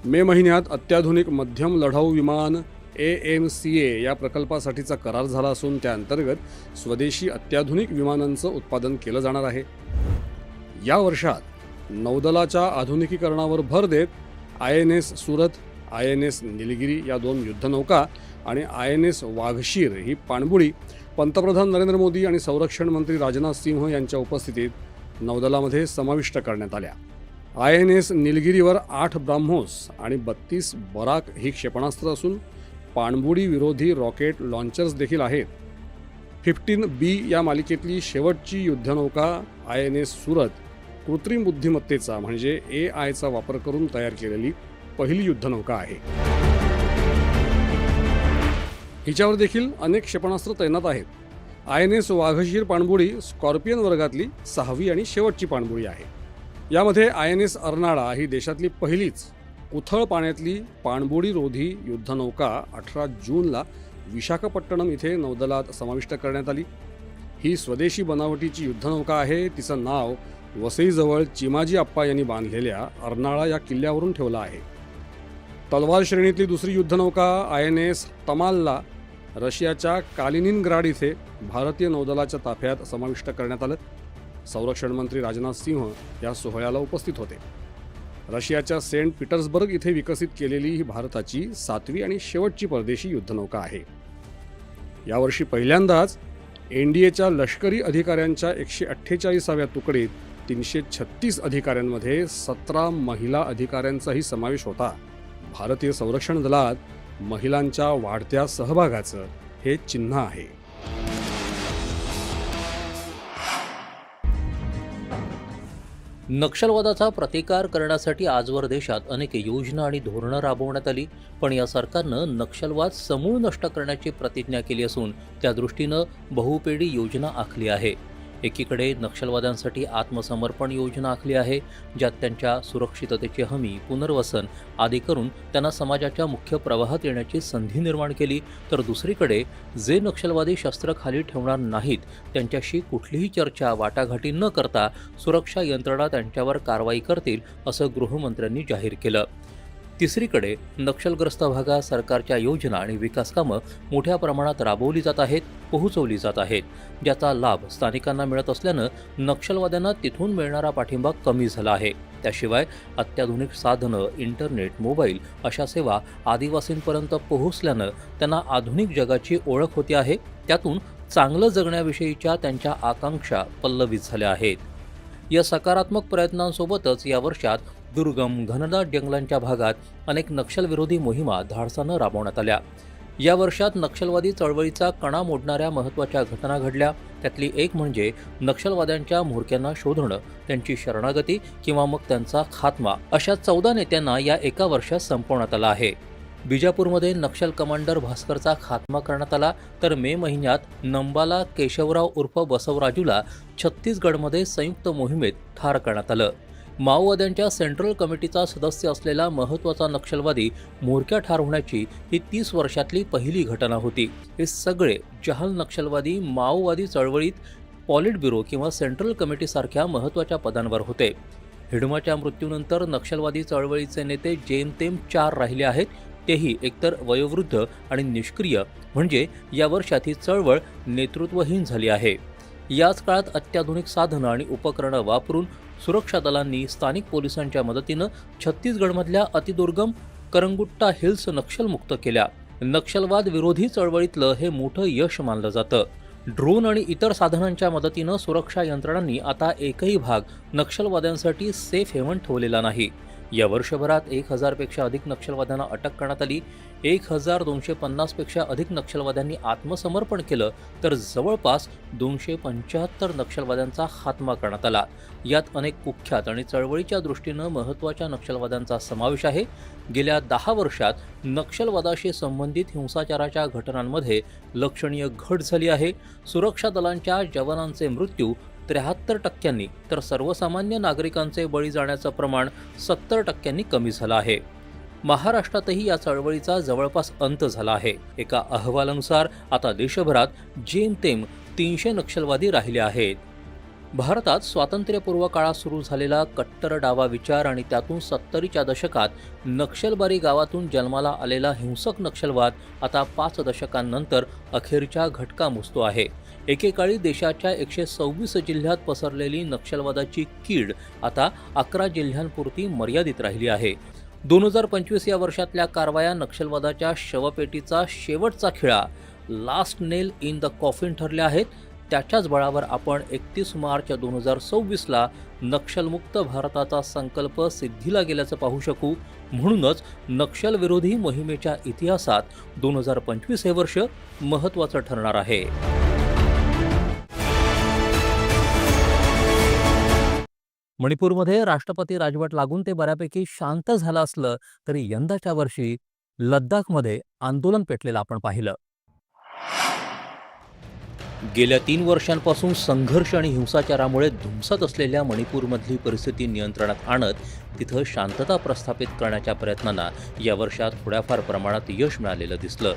मे महिन्यात अत्याधुनिक मध्यम लढाऊ विमान AMCA या प्रकल्पासाठीचा करार झाला असून त्याअंतर्गत स्वदेशी अत्याधुनिक विमानांचं उत्पादन केलं जाणार आहे. या वर्षात नौदलाच्या आधुनिकीकरणावर भर देत INS सुरत, INS निलगिरी या 2 युद्धनौका आणि INS वाघशीर ही पाणबुडी पंतप्रधान नरेंद्र मोदी आणि संरक्षण मंत्री राजनाथ सिंह यांच्या उपस्थितीत नौदलामध्ये समाविष्ट करण्यात आल्या. INS निलगिरीवर 8 ब्राह्मोस आणि 32 बराक ही क्षेपणास्त्र असून पाणबुडी विरोधी रॉकेट लॉन्चर्स देखील आहेत. 15B या मालिकेतली शेवटची युद्धनौका INS सुरत कृत्रिम बुद्धिमत्तेचा म्हणजे AIचा वापर करून तयार केलेली पहिली युद्धनौका आहे. हिच्यावर देखील अनेक क्षेपणास्त्र तैनात आहेत. INS वाघशीर पाणबुडी स्कॉर्पियन वर्गातली 6वी आणि शेवटची पाणबुडी आहे. यामध्ये INS अर्नाळा ही देशातली पहिलीच उथळ पाण्यातली पाणबुडीरोधी युद्धनौका 18 जूनला विशाखापट्टणम इथे नौदलात समाविष्ट करण्यात आली. ही स्वदेशी बनावटीची युद्धनौका आहे. तिचं नाव वसईजवळ चिमाजी आप्पा यांनी बांधलेल्या अर्नाळा या किल्ल्यावरून ठेवलं आहे. तलवार श्रेणीतली दुसरी युद्धनौका INS तमालला रशियाच्या कालिनिनग्राड इथे भारतीय नौदलाच्या ताफ्यात समाविष्ट करण्यात आलं. संरक्षण मंत्री राजनाथ सिंह या सोहळ्याला उपस्थित होते. रशियाच्या सेंट पीटर्सबर्ग इथे विकसित केलेली ही भारताची 7वी आणि शेवटची परदेशी युद्धनौका आहे. यावर्षी पहिल्यांदाच एनडीएच्या लष्करी अधिकाऱ्यांच्या 148व्या तुकडीत 336 अधिकाऱ्यांमध्ये 17 महिला अधिकाऱ्यांचाही समावेश होता. भारतीय संरक्षण दलात महिलांच्या वाढत्या सहभागाचं हे चिन्ह आहे. नक्षलवादाचा प्रतिकार करण्यासाठी आजवर देशात अनेक योजना आणि धोरणं राबवण्यात आली, पण या सरकारनं नक्षलवाद समूळ नष्ट करण्याची प्रतिज्ञा केली असून त्या दृष्टीनं बहुपेडी योजना आखली आहे. एकीकडे नक्षलवाद्यांसाठी आत्मसमर्पण योजना आखली आहे, ज्यात त्यांच्या सुरक्षिततेची हमी, पुनर्वसन आदी करून त्यांना समाजाच्या मुख्य प्रवाहात येण्याची संधी निर्माण केली. तर दुसरीकडे जे नक्षलवादी शस्त्र खाली ठेवणार नाहीत त्यांच्याशी कुठलीही चर्चा, वाटाघाटी न करता सुरक्षा यंत्रणा त्यांच्यावर कारवाई करतील, असं गृहमंत्र्यांनी जाहीर केलं. तिसरीकडे नक्षलग्रस्त भागात सरकारच्या योजना आणि विकासकामं मोठ्या प्रमाणात राबवली जात आहेत, पोहोचवली जात आहेत, ज्याचा लाभ स्थानिकांना मिळत असल्यानं नक्षलवाद्यांना तिथून मिळणारा पाठिंबा कमी झाला आहे. त्याशिवाय अत्याधुनिक साधनं, इंटरनेट, मोबाईल अशा सेवा आदिवासींपर्यंत पोहोचल्यानं त्यांना आधुनिक जगाची ओळख होते आहे. त्यातून चांगलं जगण्याविषयीच्या त्यांच्या आकांक्षा पल्लवित झाल्या आहेत. या सकारात्मक प्रयत्नांसोबतच या वर्षात दुर्गम, घनदाट जंगलांच्या भागात अनेक नक्षलविरोधी मोहिमा धाडसानं राबवण्यात आल्या. या वर्षात नक्षलवादी चळवळीचा कणा मोडणाऱ्या महत्त्वाच्या घटना घडल्या. त्यातली एक म्हणजे नक्षलवाद्यांच्या म्होरक्यांना शोधणं, त्यांची शरणागती किंवा मग त्यांचा खात्मा. अशा 14 नेत्यांना या एका वर्षात संपवण्यात आला आहे. बिजापूरमध्ये नक्षल कमांडर भास्करचा खात्मा करण्यात आला, तर मे महिन्यात नंबाला केशवराव उर्फ बसवराजूला छत्तीसगडमध्ये संयुक्त मोहिमेत ठार करण्यात आलं. माओवाद्यांच्या सेंट्रल कमिटीचा सदस्य असलेला महत्त्वाचा नक्षलवादी म्होरक्या ठार होण्याची ही 30 वर्षातली पहिली घटना होती. हे सगळे जहाल नक्षलवादी माओवादी चळवळीत पॉलिट ब्युरो किंवा सेंट्रल कमिटीसारख्या महत्त्वाच्या पदांवर होते. हिडमाच्या मृत्यूनंतर नक्षलवादी चळवळीचे नेते जेमतेम 4 राहिले आहेत. तेही एकतर वयोवृद्ध आणि निष्क्रिय, म्हणजे या वर्षात ही चळवळ नेतृत्वहीन झाली आहे. याच काळात अत्याधुनिक साधनं आणि उपकरणं वापरून सुरक्षा दलांनी स्थानिक पोलिसांच्या मदतीनं छत्तीसगडमधल्या अतिदुर्गम करंगुट्टा हिल्स नक्षलमुक्त केल्या. नक्षलवाद विरोधी चळवळीतलं हे मोठं यश मानलं जातं. ड्रोन आणि इतर साधनांच्या मदतीनं सुरक्षा यंत्रणांनी आता एकही भाग नक्षलवाद्यांसाठी सेफ हेवन ठेवलेला नाही. या वर्षभरात 1000 पेक्षा अधिक नक्षलवाद्यांना अटक करण्यात आली. 1250 पेक्षा अधिक नक्षलवाद्यांनी आत्मसमर्पण केलं, तर जवळपास 275 नक्षलवाद्यांचा खात्मा करण्यात आला. यात अनेक कुख्यात आणि चळवळीच्या दृष्टीनं महत्त्वाच्या नक्षलवाद्यांचा समावेश आहे. गेल्या 10 वर्षात नक्षलवादाशी संबंधित हिंसाचाराच्या घटनांमध्ये लक्षणीय घट झाली आहे. सुरक्षा दलांच्या जवानांचे मृत्यू 73% तर सर्वसामान्य नागरिकांचे बळी जाण्याचं प्रमाण 70% कमी झालं आहे. महाराष्ट्रातही या चळवळीचा जवळपास अंत झाला आहे. एका अहवालानुसार आता देशभरात जेमतेम 300 नक्षलवादी राहिले आहेत. भारतात स्वातंत्र्यपूर्व काळात सुरू झालेला कट्टर डावा विचार आणि त्यातून 70च्या दशकात नक्षलबारी गावातून जन्माला आलेला हिंसक नक्षलवाद आता 5 दशकांनंतर अखेरच्या घटका मोजतो आहे. एकेकाळी देशाच्या 126 जिल्ह्यात पसरलेली नक्षलवादाची कीड आता 11 जिल्ह्यांपुरती मर्यादित राहिली आहे. 2025 या वर्षातल्या कारवाया नक्षलवादाच्या शवपेटीचा शेवटचा खिळा, last nail in the coffin ठरल्या आहेत. त्याच्याच बळावर आपण 31 मार्च 2026ला नक्षलमुक्त भारताचा संकल्प सिद्धीला गेल्याचं पाहू शकू. म्हणूनच नक्षलविरोधी मोहिमेच्या इतिहासात 2025 हे वर्ष महत्त्वाचं ठरणार आहे. मणिपूरमध्ये राष्ट्रपती राजवट लागून ते बऱ्यापैकी शांत झालं असलं तरी यंदाच्या वर्षी लद्दाखमध्ये आंदोलन पेटलेलं आपण पाहिलं. गेल्या 3 वर्षांपासून संघर्ष आणि हिंसाचारामुळे धुमसत असलेल्या मणिपूरमधली परिस्थिती नियंत्रणात आणत तिथं शांतता प्रस्थापित करण्याच्या प्रयत्नांना या वर्षात थोड्याफार प्रमाणात यश मिळालेलं दिसलं.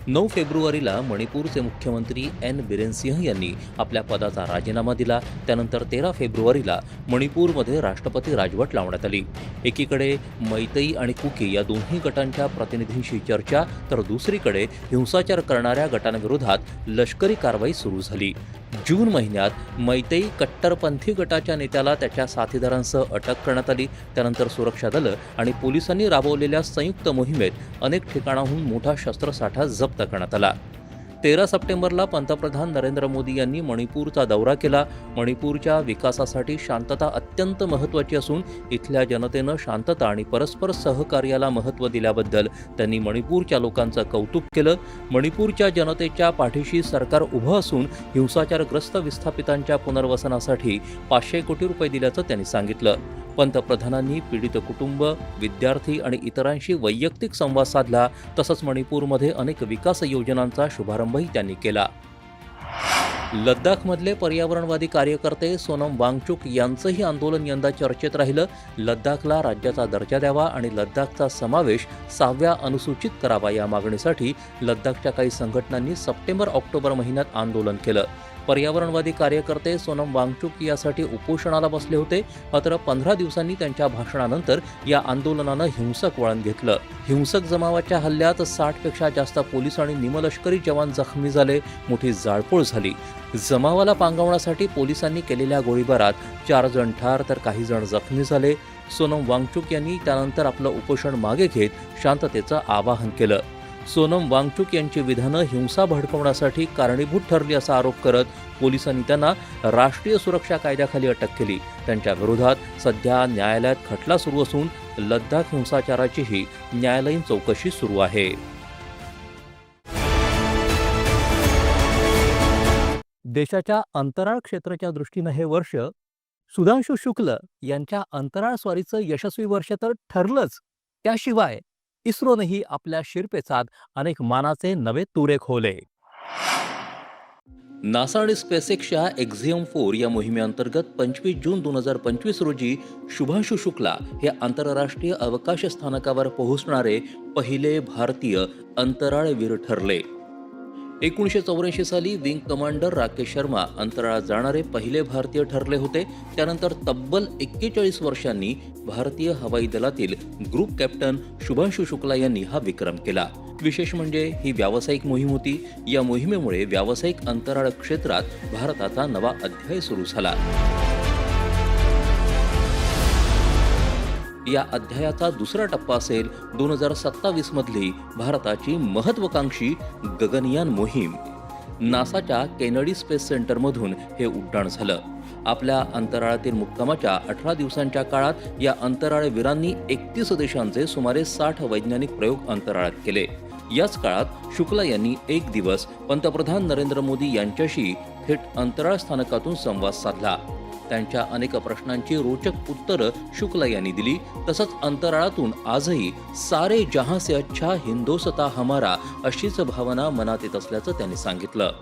9 फेब्रुवारीला मणिपूरचे मुख्यमंत्री एन बिरेन सिंह यांनी आपल्या पदाचा राजीनामा दिला. त्यानंतर 13 फेब्रुवारीला मणिपूरमध्ये राष्ट्रपती राजवट लावण्यात आली. एकीकडे मैतई आणि कुकी या दोन्ही गटांच्या प्रतिनिधींशी चर्चा, तर दुसरीकडे हिंसाचार करणाऱ्या गटांविरोधात लष्करी कारवाई सुरू झाली. जून महिन्यात मैतेई कट्टरपंथी गटाच्या नेत्याला त्याच्या साथीदारांसह अटक करण्यात आली. त्यानंतर सुरक्षा दलं आणि पोलिसांनी राबवलेल्या संयुक्त मोहिमेत अनेक ठिकाणाहून मोठा शस्त्रसाठा जप्त करण्यात आला. 13 सप्टेंबरला पंतप्रधान नरेंद्र मोदी यांनी मणिपूरचा दौरा केला. मणिपूरच्या विकासासाठी शांतता अत्यंत महत्त्वाची असून इथल्या जनतेनं शांतता आणि परस्पर सहकार्याला महत्त्व दिल्याबद्दल त्यांनी मणिपूरच्या लोकांचं कौतुक केलं. मणिपूरच्या जनतेच्या पाठीशी सरकार उभं असून हिंसाचारग्रस्त विस्थापितांच्या पुनर्वसनासाठी 500 कोटी रुपये दिल्याचं त्यांनी सांगितलं. पंतप्रधानांनी पीडित कुटुंब, विद्यार्थी आणि इतरांशी वैयक्तिक संवाद साधला. तसंच मणिपूरमध्ये अनेक विकास योजनांचा शुभारंभही त्यांनी केला. लद्दाखमधले पर्यावरणवादी कार्यकर्ते सोनम वांगचुक यांचंही आंदोलन यंदा चर्चेत राहिलं. लद्दाखला राज्याचा दर्जा द्यावा आणि लद्दाखचा समावेश 6व्या अनुसूचित करावा या मागणीसाठी लद्दाखच्या काही संघटनांनी सप्टेंबर-ऑक्टोबर महिन्यात आंदोलन केलं. पर्यावरणवादी कार्यकर्ते सोनम वांगचुक यासाठी उपोषणाला बसले होते. मात्र 15 दिवसांनी त्यांच्या भाषणानंतर या आंदोलनानं हिंसक वळण घेतलं. हिंसक जमावाच्या हल्ल्यात 60पेक्षा जास्त पोलीस आणि निमलष्करी जवान जखमी झाले. मोठी जाळपोळ झाली. जमावाला पांगवण्यासाठी पोलिसांनी केलेल्या गोळीबारात 4 जण ठार तर काही जण जखमी झाले. सोनम वांगचुक यांनी त्यानंतर आपलं उपोषण मागे घेत शांततेचं आवाहन केलं. सोनम वांगचुक यांची विधानं हिंसा भडकवण्यासाठी कारणीभूत ठरली असा आरोप करत पोलिसांनी त्यांना राष्ट्रीय सुरक्षा कायद्याखाली अटक केली. त्यांच्या विरोधात सध्या न्यायालयात खटला सुरू असून लद्दाख हिंसाचाराचीही न्यायालयीन चौकशी सुरू आहे. देशाच्या अंतराळ क्षेत्राच्या दृष्टीनं हे वर्ष सुधांशु शुक्ल यांच्या अंतराळ स्वारीचं यशस्वी वर्ष तर ठरलंच, त्याशिवाय इस्रोनंही आपल्या शिरपेचात अनेक मानाचे नवे तुरे खोवले. नासा आणि स्पेसएक्सच्या एक्झियम 4 या मोहिमेअंतर्गत 25 जून 2025 रोजी शुभांशु शुक्ला हे आंतरराष्ट्रीय अवकाश स्थानकावर पोहोचणारे पहिले भारतीय अंतराळवीर ठरले. 1984 साली विंग कमांडर राकेश शर्मा अंतराळात जाणारे पहिले भारतीय ठरले होते. त्यानंतर तब्बल 41 वर्षांनी भारतीय हवाई दलातील ग्रुप कॅप्टन शुभांशु शुक्ला यांनी हा विक्रम केला. विशेष म्हणजे ही व्यावसायिक मोहीम होती. या मोहिमेमुळे व्यावसायिक अंतराळ क्षेत्रात भारताचा नवा अध्याय सुरू झाला. या अध्यायाचा दुसरा टप्पा असेल 2027 मधली भारताची महत्वाकांक्षी गगनयान मोहीम. नासाच्या केनेडी स्पेस सेंटरमधून हे उड्डाण झालं. आपल्या अंतराळातील मुक्कामाच्या 18 दिवसांच्या काळात या अंतराळवीरांनी 31 देशांचे सुमारे 60 वैज्ञानिक प्रयोग अंतराळात केले. याच काळात शुक्ला यांनी एक दिवस पंतप्रधान नरेंद्र मोदी यांच्याशी थेट अंतराळ स्थानकातून संवाद साधला. त्यांच्या अनेक प्रश्नांची रोचक उत्तरं शुक्ला यांनी दिली. तसंच अंतराळातून आजही सारे जहां से अच्छा हिंदोसता हमारा अशीच भावना मनात येत असल्याचं त्यांनी सांगितलं.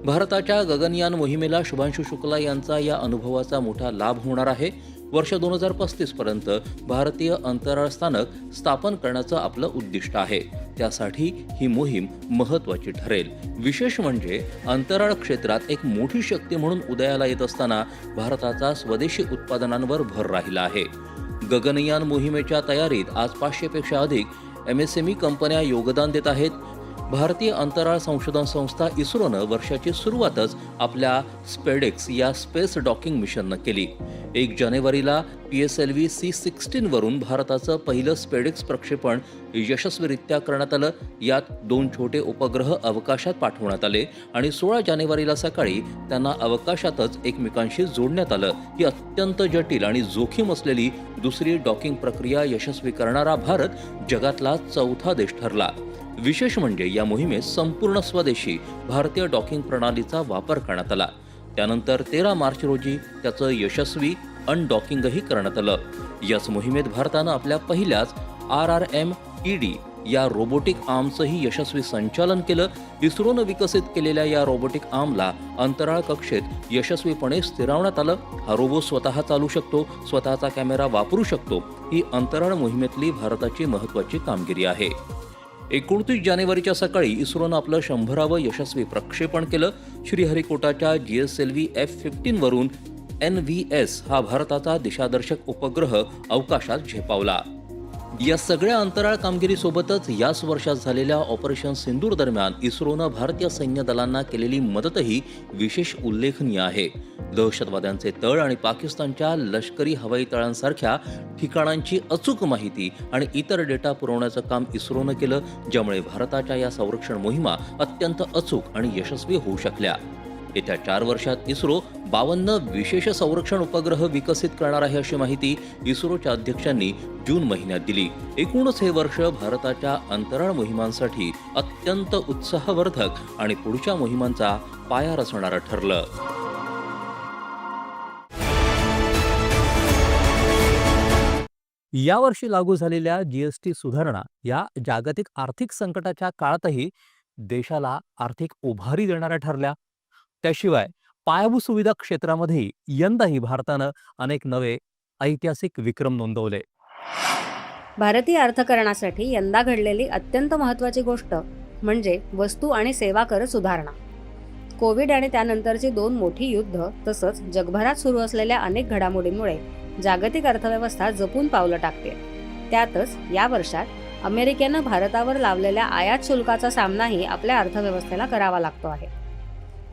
भारताच्या गगनयान मोहिमेला शुभांशु शुक्ला यांचा या अनुभवाचा मोठा लाभ होणार आहे. वर्ष 2035 पर्यंत भारतीय अंतराळ स्थानक स्थापन करण्याचं आपलं उद्दिष्ट आहे. त्यासाठी ही मोहीम महत्त्वाची ठरेल. विशेष म्हणजे अंतराळ क्षेत्रात एक मोठी शक्ती म्हणून उदयाला येत असताना भारताचा स्वदेशी उत्पादनांवर भर राहिला आहे. गगनयान मोहिमेच्या तयारीत आज 500 पेक्षा अधिक MSME कंपन्या योगदान देत आहेत. भारतीय अंतराळ संशोधन संस्था इस्रोनं वर्षाची सुरुवातच आपल्या स्पेडेक्स या स्पेस डॉकिंग मिशननं केली. 1 जानेवारीला PSLV C-16 वरून भारताचं पहिलं स्पेडेक्स प्रक्षेपण यशस्वीरित्या करण्यात आलं. यात 2 छोटे उपग्रह अवकाशात पाठवण्यात आले आणि 16 जानेवारीला सकाळी त्यांना अवकाशातच एकमेकांशी जोडण्यात आलं. ही अत्यंत जटिल आणि जोखीम असलेली दुसरी डॉकिंग प्रक्रिया यशस्वी करणारा भारत जगातला 4था देश ठरला. विशेष म्हणजे या मोहिमेत संपूर्ण स्वदेशी भारतीय डॉकिंग प्रणालीचा वापर करण्यात आला. त्यानंतर 13 मार्च रोजी त्याचं यशस्वी अनडॉकिंगही करण्यात आलं. याच मोहिमेत भारतानं आपल्या पहिल्याच RRM-ED या रोबोटिक आर्मचंही यशस्वी संचालन केलं. इस्रोनं विकसित केलेल्या या रोबोटिक आर्मला अंतराळ कक्षेत यशस्वीपणे स्थिरावण्यात आलं. हा रोबो स्वतः चालू शकतो, स्वतःचा कॅमेरा वापरू शकतो. ही अंतराळ मोहिमेतली भारताची महत्त्वाची कामगिरी आहे. 29 जानेवारीच्या सकाळी इस्रोनं आपलं 100वे यशस्वी प्रक्षेपण केलं. श्रीहरिकोटाच्या GSLV F-15 वरून NVS हा भारताचा दिशादर्शक उपग्रह अवकाशात झेपावला. या सगळ्या अंतराळ कामगिरीसोबतच याच वर्षात झालेल्या ऑपरेशन सिंदूर दरम्यान इस्रोनं भारतीय सैन्य दलांना केलेली मदतही विशेष उल्लेखनीय आहे. दहशतवाद्यांचे तळ आणि पाकिस्तानच्या लष्करी हवाई तळांसारख्या ठिकाणांची अचूक माहिती आणि इतर डेटा पुरवण्याचं काम इस्रोनं केलं, ज्यामुळे भारताच्या या संरक्षण मोहिमा अत्यंत अचूक आणि यशस्वी होऊ शकल्या. येत्या 4 वर्षात इस्रो 52 विशेष संरक्षण उपग्रह विकसित करणार आहे, अशी माहिती इस्रोच्या अध्यक्षांनी जून महिन्यात दिली. एकूणच हे वर्ष भारताच्या अंतराळ मोहिमांसाठी अत्यंत उत्साहवर्धक आणि पुढच्या मोहिमांचा पाया रचणारं ठरलं. यावर्षी लागू झालेल्या जीएसटी सुधारणा या जागतिक आर्थिक संकटाच्या काळातही देशाला आर्थिक उभारी देणाऱ्या ठरल्या. त्याशिवाय पायाभूत सुविधा क्षेत्रामध्येही यंदाही भारतानं अनेक नवे ऐतिहासिक विक्रम नोंदवले. भारतीय अर्थकारणासाठी यंदा घडलेली अत्यंत महत्त्वाची गोष्ट म्हणजे वस्तू आणि सेवा कर सुधारणा. कोविड आणि त्यानंतरची 2 मोठी युद्ध तसंच जगभरात सुरू असलेल्या अनेक घडामोडींमुळे जागतिक अर्थव्यवस्था जपून पावलं टाकते. त्यातच या वर्षात अमेरिकेनं भारतावर लावलेल्या आयात शुल्काचा सामनाही आपल्या अर्थव्यवस्थेला करावा लागतो आहे.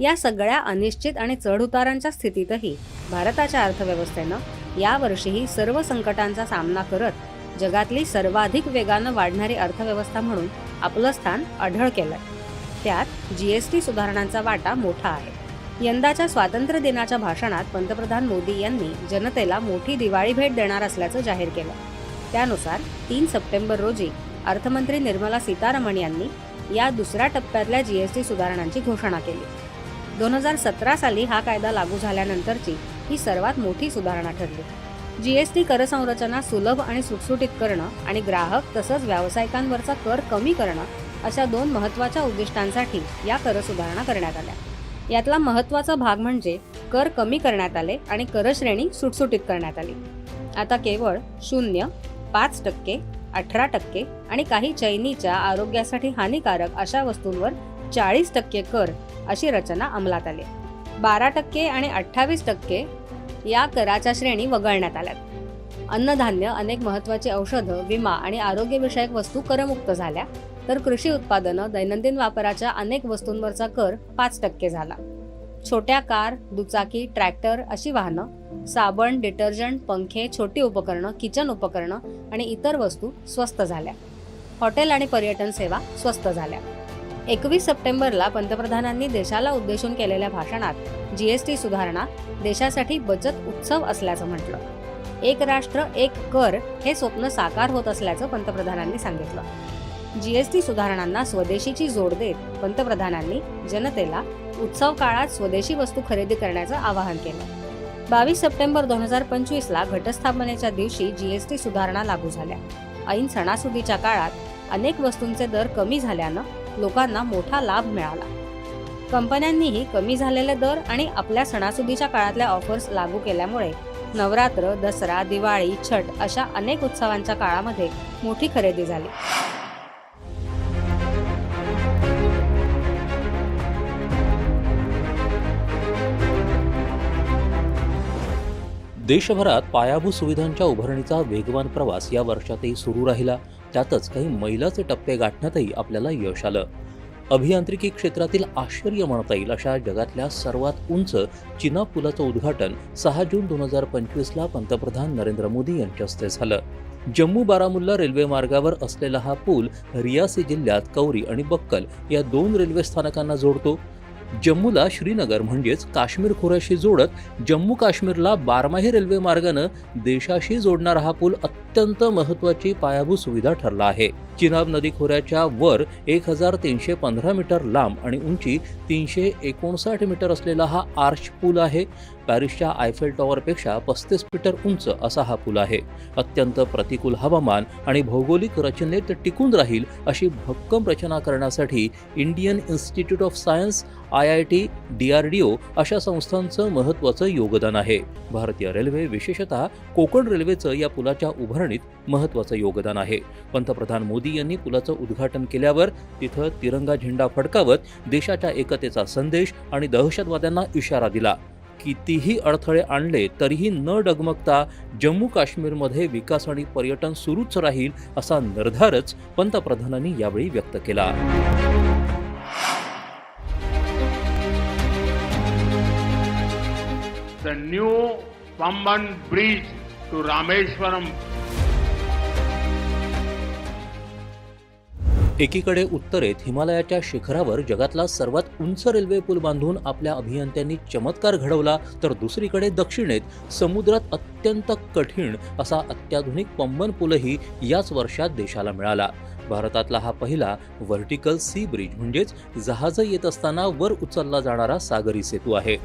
या सगळ्या अनिश्चित आणि चढउतारांच्या स्थितीतही भारताच्या अर्थव्यवस्थेनं यावर्षीही सर्व संकटांचा सामना करत जगातली सर्वाधिक वेगानं वाढणारी अर्थव्यवस्था म्हणून आपलं स्थान अढळ केलंय. त्यात जीएसटी सुधारणांचा वाटा मोठा आहे. यंदाच्या स्वातंत्र्य दिनाच्या भाषणात पंतप्रधान मोदी यांनी जनतेला मोठी दिवाळी भेट देणार असल्याचं जाहीर केलं. त्यानुसार 3 सप्टेंबर रोजी अर्थमंत्री निर्मला सीतारामन यांनी या दुसऱ्या टप्प्यातल्या जीएसटी सुधारणांची घोषणा केली. 2017 साली हा कायदा लागू झाल्यानंतरची ही सर्वात मोठी सुधारणा ठरली. जीएसटी कर संरचना सुलभ आणि सुटसुटीत करणं आणि ग्राहक तसंच व्यावसायिकांवरचा कर कमी करणं अशा 2 महत्त्वाच्या उद्दिष्टांसाठी या कर सुधारणा करण्यात आल्या. यातला महत्त्वाचा भाग म्हणजे कर कमी करण्यात आले आणि करश्रेणी सुटसुटीत करण्यात आली. आता केवळ 0, 5%, 18% आणि काही चैनीच्या आरोग्यासाठी हानिकारक अशा वस्तूंवर 40% कर अशी रचना अंमलात आली. 12% आणि 28% या कराच्या श्रेणी वगळण्यात आल्यात. अन्नधान्य, अनेक महत्त्वाची औषधं, विमा आणि आरोग्यविषयक वस्तू करमुक्त झाल्या, तर कृषी उत्पादनं, दैनंदिन वापराच्या अनेक वस्तूंवरचा कर 5% झाला. छोट्या कार, दुचाकी, ट्रॅक्टर अशी वाहनं, साबण, डिटर्जंट, पंखे, छोटी उपकरणं, किचन उपकरणं आणि इतर वस्तू स्वस्त झाल्या. हॉटेल आणि पर्यटन सेवा स्वस्त झाल्या. 21 सप्टेंबरला पंतप्रधानांनी देशाला उद्देशून केलेल्या भाषणात जीएसटी सुधारणा देशासाठी बचत उत्सव असल्याचं म्हटलं. एक राष्ट्र एक कर हे स्वप्न साकार होत असल्याचं पंतप्रधानांनी सांगितलं. जीएसटी सुधारणांना स्वदेशीची जोड देत पंतप्रधानांनी जनतेला उत्सव काळात स्वदेशी वस्तू खरेदी करण्याचं आवाहन केलं. 22 सप्टेंबर 2025ला घटस्थापनेच्या दिवशी जीएसटी सुधारणा लागू झाल्या. ऐन सणासुदीच्या काळात अनेक वस्तूंचे दर कमी झाल्यानं लोकांना मोठा लाभ मिळाला. कंपन्यांनीही कमी झालेले दर आणि आपल्या सणासुदीच्या काळातल्या ऑफर्स लागू केल्यामुळे नवरात्र, दसरा, दिवाळी, छठ अशा अनेक उत्सवांच्या काळामध्ये मोठी खरेदी झाली. देशभरात पायाभूत सुविधांच्या उभारणीचा वेगवान प्रवास या वर्षातही सुरू राहिला. त्यातच काही मैलाचे टप्पे गाठण्यातही आपल्याला यश आलं. अभियांत्रिकी क्षेत्रातील आश्चर्य म्हणता येईल अशा जगातल्या सर्वात उंच चिनाब पुलाचं उद्घाटन 6 जून 2025ला पंतप्रधान नरेंद्र मोदी यांच्या हस्ते झालं. जम्मू बारामुल्ला रेल्वे मार्गावर असलेला हा पूल रियासी जिल्ह्यात कौरी आणि बक्कल या 2 रेल्वे स्थानकांना जोडतो. जम्मूला श्रीनगर म्हणजेच काश्मीर खोऱ्याशी जोडत जम्मू काश्मीरला बारमाही रेल्वे मार्गानं देशाशी जोडणारा हा पूल अत्यंत महत्त्वाची पायाभूत सुविधा ठरला आहे. चिनाब नदी खोऱ्याच्या वर 1315 मीटर लांब आणि उंची 359 मीटर असलेला हा आर्च पूल आहे. पॅरिसच्या आयफेल टॉवरपेक्षा 35 मीटर उंच असा हा पूल आहे. अत्यंत प्रतिकूल हवामान आणि भौगोलिक रचनेत टिकून राहील अशी भक्कम रचना करण्यासाठी Indian institute of science, IIT, DRDO अशा संस्थांचं महत्त्वाचं योगदान आहे. भारतीय रेल्वे, विशेषतः कोकण रेल्वेचं या पुलाच्या उभारणीत महत्त्वाचं योगदान आहे. पंतप्रधान मोदी यांनी पुलाचं उद्घाटन केल्यावर तिथं तिरंगा झेंडा फडकावत देशाच्या एकतेचा संदेश आणि दहशतवाद्यांना इशारा दिला. कितीही अडथळे आणले तरीही न डगमगता जम्मू काश्मीरमध्ये विकास आणि पर्यटन सुरूच राहील असा निर्धारच पंतप्रधानांनी यावेळी व्यक्त केला. The new Pamban bridge to Rameshwaram. एकीकडे उत्तरेत हिमालयाच्या शिखरावर जगातला सर्वात उंच रेल्वे पूल बांधून आपल्या अभियंत्यांनी चमत्कार घडवला, तर दुसरीकडे दक्षिणेत समुद्रात अत्यंत कठीण असा अत्याधुनिक पंबन पूलही याच वर्षात देशाला मिळाला. भारतातला हा पहिला व्हर्टिकल सी ब्रिज म्हणजेच जहाजं येत असताना वर उचलला जाणारा सागरी सेतू आहे.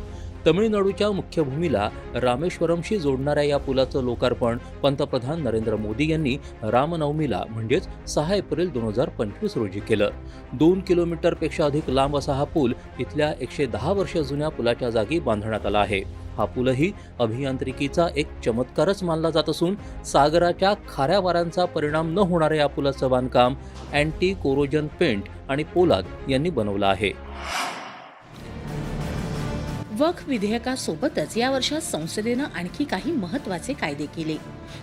तमिळनाडूच्या मुख्य भूमीला रामेश्वरमशी जोडणाऱ्या या पुलाचं लोकार्पण पंतप्रधान नरेंद्र मोदी यांनी रामनवमीला म्हणजेच 6 एप्रिल 2025 रोजी केलं. 2 किलोमीटरपेक्षा अधिक लांब असा हा पूल इथल्या 110 वर्ष जुन्या पुलाच्या जागी बांधण्यात आला आहे. हा पूलही अभियांत्रिकीचा एक चमत्कारच मानला जात असून सागराच्या खाऱ्या वाऱ्यांचा परिणाम न होणाऱ्या या पुलाचं बांधकाम अँटी कोरोजन पेंट आणि पोलाद यांनी बनवलं आहे. वक्फ विधेयकासोबतच या वर्षात संसदेनं आणखी काही महत्त्वाचे कायदे केले.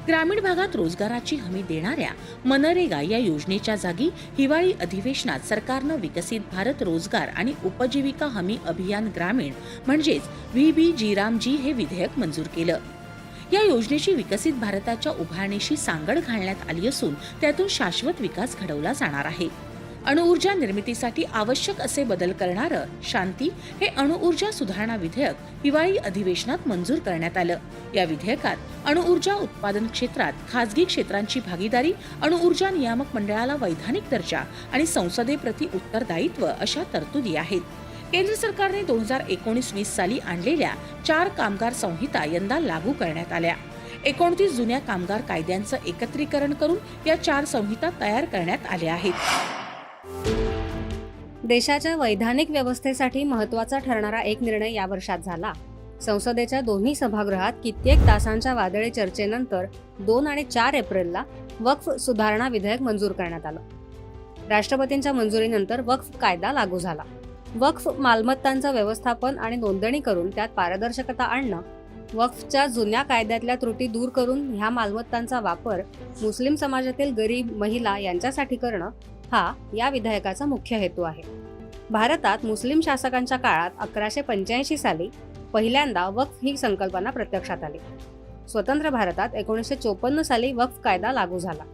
ग्रामीण भागात रोजगाराची हमी देणाऱ्या मनरेगा या योजनेच्या जागी हिवाळी अधिवेशनात सरकारनं विकसित भारत रोजगार आणि उपजीविका हमी अभियान ग्रामीण म्हणजेच VBGRAMजी हे विधेयक मंजूर केलं. या योजनेची विकसित भारताच्या उभारणीशी सांगड घालण्यात आली असून त्यातून शाश्वत विकास घडवला जाणार आहे. अणुऊर्जा निर्मितीसाठी आवश्यक असे बदल करणारं शांती हे अणुऊर्जा सुधारणा विधेयक हिवाळी अधिवेशनात मंजूर करण्यात आलं. या विधेयकात अणुऊर्जा उत्पादन क्षेत्रात खासगी क्षेत्रांची भागीदारी, अणुऊर्जा नियामक मंडळाला वैधानिक दर्जा आणि संसदेप्रती उत्तरदायित्व अशा तरतुदी आहेत. केंद्र सरकारने 2019-20 साली आणलेल्या 4 कामगार संहिता यंदा लागू करण्यात आल्या. 29 जुन्या कामगार कायद्यांचं एकत्रीकरण करून या 4 संहिता तयार करण्यात आल्या आहेत. देशाच्या वैधानिक व्यवस्थेसाठी महत्त्वाचा ठरणारा एक निर्णय या वर्षात झाला. संसदेच्या दोन्ही सभागृहात कित्येक तासांच्या वादळी चर्चेनंतर 2 आणि 4 एप्रिलला वक्फ सुधारणा विधेयक मंजूर करण्यात आलं. राष्ट्रपतींच्या मंजुरीनंतर वक्फ कायदा लागू झाला. वक्फ मालमत्तांचं व्यवस्थापन आणि नोंदणी करून त्यात पारदर्शकता आणणं, वक्फच्या जुन्या कायद्यातल्या त्रुटी दूर करून ह्या मालमत्तांचा वापर मुस्लिम समाजातील गरीब महिला यांच्यासाठी करणं हा या विधेयकाचा मुख्य हेतू आहे. भारतात मुस्लिम शासकांच्या काळात 1185 साली पहिल्यांदा वक्फ ही संकल्पना प्रत्यक्षात आली. स्वतंत्र भारतात 1954 साली वक्फ कायदा लागू झाला.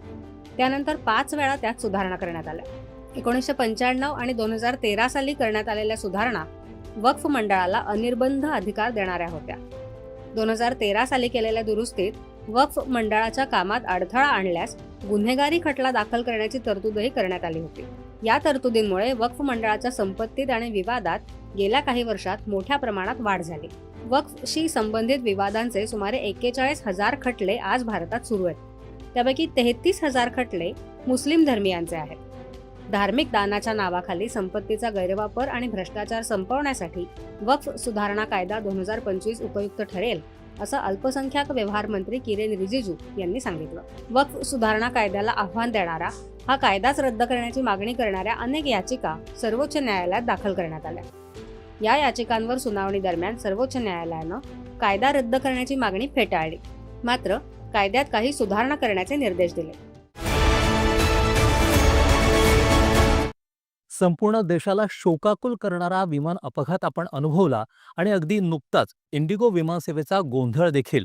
त्यानंतर 5 वेळा त्यात सुधारणा करण्यात आल्या. 1995 आणि 2013 साली करण्यात आलेल्या सुधारणा वक्फ मंडळाला अनिर्बंध अधिकार देणाऱ्या होत्या. 2013 साली केलेल्या दुरुस्तीत वक्फ मंडळाच्या कामात अडथळा आणल्यास गुन्हेगारी खटला दाखल करण्याची तरतूदही करण्यात आली होती. या तरतुदींमुळे वक्फ मंडळाच्या संपत्तीत आणि विवादात गेल्या काही वर्षात मोठ्या प्रमाणात वाढ झाली. वक्फशी संबंधित विवादांचे सुमारे 41,000 खटले आज भारतात सुरू आहेत. त्यापैकी 33,000 खटले मुस्लिम धर्मियांचे आहेत. धार्मिक दानाच्या नावाखाली संपत्तीचा गैरवापर आणि भ्रष्टाचार संपवण्यासाठी वक्फ सुधारणा कायदा 2025 उपयुक्त ठरेल असं अल्पसंख्याक व्यवहार मंत्री किरेन रिजिजू यांनी सांगितलं. वक्फ सुधारणा कायद्याला आव्हान देणारा हा कायदाच रद्द करण्याची मागणी करणाऱ्या अनेक याचिका सर्वोच्च न्यायालयात दाखल करण्यात आल्या. या याचिकांवर सुनावणी दरम्यान सर्वोच्च न्यायालयानं कायदा रद्द करण्याची मागणी फेटाळली. मात्र कायद्यात काही सुधारणा करण्याचे निर्देश दिले. संपूर्ण देशाला शोकाकुल करणारा विमान अपघात आपण अनुभवला आणि अगदी नुकताच इंडिगो विमानसेवेचा गोंधळ देखील.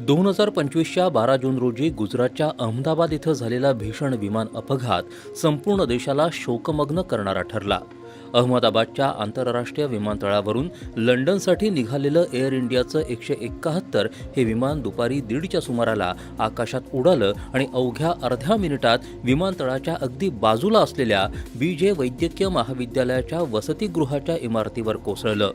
दोन 2025च्या 12 जून रोजी गुजरातच्या अहमदाबाद इथं झालेला भीषण विमान अपघात संपूर्ण देशाला शोकमग्न करणारा ठरला. अहमदाबादच्या आंतरराष्ट्रीय विमानतळावरून लंडनसाठी निघालेलं एअर इंडियाचं 171 हे विमान दुपारी 1:30च्या सुमाराला आकाशात उडालं आणि अवघ्या अर्ध्या मिनिटात विमानतळाच्या अगदी बाजूला असलेल्या BJ वैद्यकीय महाविद्यालयाच्या वसतिगृहाच्या इमारतीवर कोसळलं.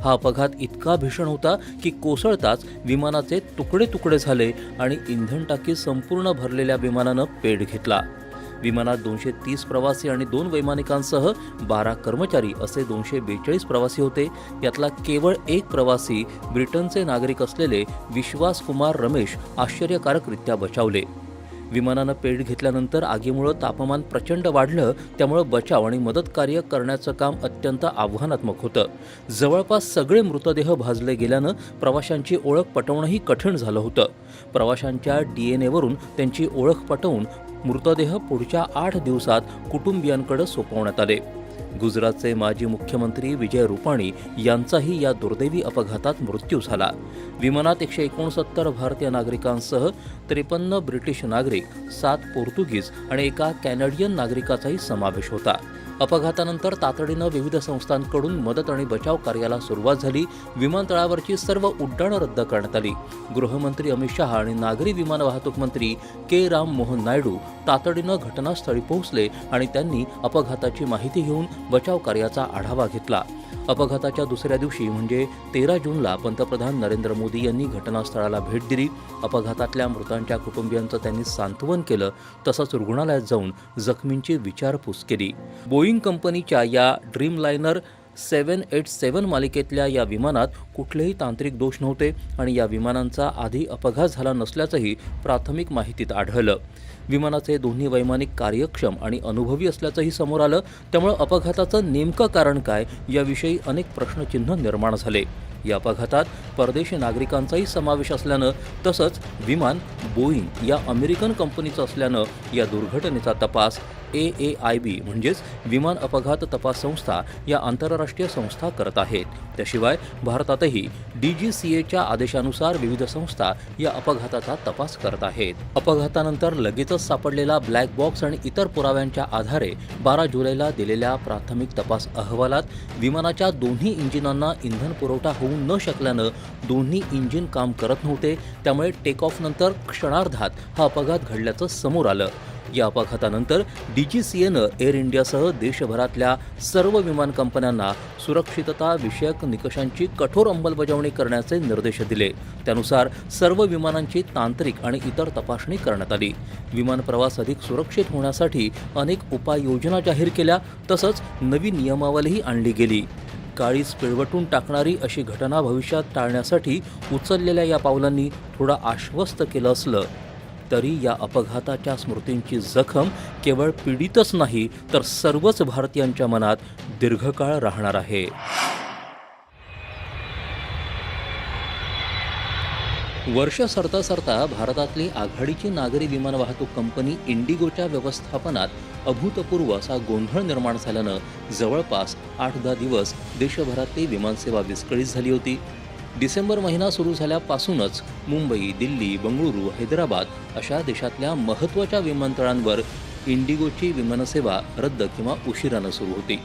हा अपघात इतका भीषण होता की कोसळताच विमानाचे तुकडे तुकडे झाले आणि इंधन टाकी संपूर्ण भरलेल्या विमानानं पेट घेतला. विमानात 230 प्रवासी आणि 2 वैमानिकांसह 12 कर्मचारी असे 242 प्रवासी होते. यातला केवळ एक प्रवासी ब्रिटनचे नागरिक असलेले विश्वास कुमार रमेश आश्चर्यकारकरित्या बचावले. विमानानं पेट घेतल्यानंतर आगीमुळे तापमान प्रचंड वाढलं, त्यामुळं बचाव आणि मदत कार्य करण्याचं काम अत्यंत आव्हानात्मक होतं. जवळपास सगळे मृतदेह भाजले गेल्यानं प्रवाशांची ओळख पटवणंही कठीण झालं होतं. प्रवाशांच्या DNA वरून त्यांची ओळख पटवून मृतदेह पुढच्या 8 दिवसात कुटुंबियांकडे सोपवण्यात आले. गुजरातचे माजी मुख्यमंत्री विजय रुपाणी यांचाही या दुर्दैवी अपघातात मृत्यू झाला. विमानात 169 भारतीय नागरिकांसह 53 ब्रिटिश नागरिक, 7 पोर्तुगीज आणि एका कॅनडियन नागरिकाचाही समावेश होता. अपघातानंतर तातडीनं विविध संस्थांकडून मदत आणि बचाव कार्याला सुरुवात झाली. विमानतळावरची सर्व उड्डाणं रद्द करण्यात आली. गृहमंत्री अमित शहा आणि नागरी विमान वाहतूक मंत्री के. राम मोहन नायडू तातडीनं घटनास्थळी पोहोचले आणि त्यांनी अपघाताची माहिती घेऊन बचाव कार्याचा आढावा घेतला. अपघाताच्या दुसऱ्या दिवशी म्हणजे 13 जूनला पंतप्रधान नरेंद्र मोदी यांनी घटनास्थळाला भेट दिली. अपघातातल्या मृतांच्या कुटुंबियांचं त्यांनी सांत्वन केलं. तसंच रुग्णालयात जाऊन जखमींची विचारपूस केली. बोईंग कंपनीच्या या ड्रीमलायनर 787 मालिकेतल्या या विमानात कुठलेही तांत्रिक दोष नव्हते आणि या विमानांचा आधी अपघात झाला नसल्याचंही प्राथमिक माहितीत आढळलं. विमानाचे दोन्ही वैमानिक कार्यक्षम आणि अनुभवी असल्याचंही समोर आलं. त्यामुळे अपघाताचं नेमकं कारण काय याविषयी अनेक प्रश्नचिन्ह निर्माण झाले. या अपघातात परदेशी नागरिकांचाही समावेश असल्यानं तसंच विमान बोईंग या अमेरिकन कंपनीचं असल्यानं या दुर्घटनेचा तपास AAIB म्हणजेच विमान अपघात तपास संस्था या आंतरराष्ट्रीय संस्था करत आहेत. त्याशिवाय भारतातही DGCAच्या आदेशानुसार विविध संस्था या अपघाताचा तपास करत आहेत. अपघातानंतर लगेचच सापडलेला ब्लॅक बॉक्स आणि इतर पुराव्यांच्या आधारे 12 जुलैला दिलेल्या प्राथमिक तपास अहवालात विमानाच्या दोन्ही इंजिनांना इंधन पुरवठा होऊ न शकल्यानं दोन्ही इंजिन काम करत नव्हते. त्यामुळे टेक ऑफनंतर क्षणार्धात हा अपघात घडल्याचं समोर आलं. या अपघातानंतर DGCAनं एअर इंडियासह देशभरातल्या सर्व विमान कंपन्यांना सुरक्षितता विषयक निकषांची कठोर अंमलबजावणी करण्याचे निर्देश दिले. त्यानुसार सर्व विमानांची तांत्रिक आणि इतर तपासणी करण्यात आली. विमान प्रवास अधिक सुरक्षित होण्यासाठी अनेक उपाययोजना जाहीर केल्या. तसंच नवी नियमावलीही आणली गेली. काळीज पिळवटून टाकणारी अशी घटना भविष्यात टाळण्यासाठी उचललेल्या या पावलांनी थोडं आश्वस्त केलं असलं तरी या अपघाताच्या स्मृतींची जखम केवळ पीडितच नाही तर सर्वच भारतीयांच्या मनात दीर्घकाळ राहणार आहे. वर्ष सरता सरता भारतातली आघाडीची नागरी विमान वाहतूक कंपनी इंडिगोच्या व्यवस्थापनात अभूतपूर्व असा गोंधळ निर्माण झाल्यानं जवळपास 8-10 दिवस देशभरातली विमानसेवा विस्कळीत झाली होती. डिसेंबर महिना सुरू झाल्यापासूनच मुंबई, दिल्ली, बंगळुरू, हैदराबाद अशा देशातल्या महत्त्वाच्या विमानतळांवर इंडिगोची विमानसेवा रद्द किंवा उशिरानं सुरू होती.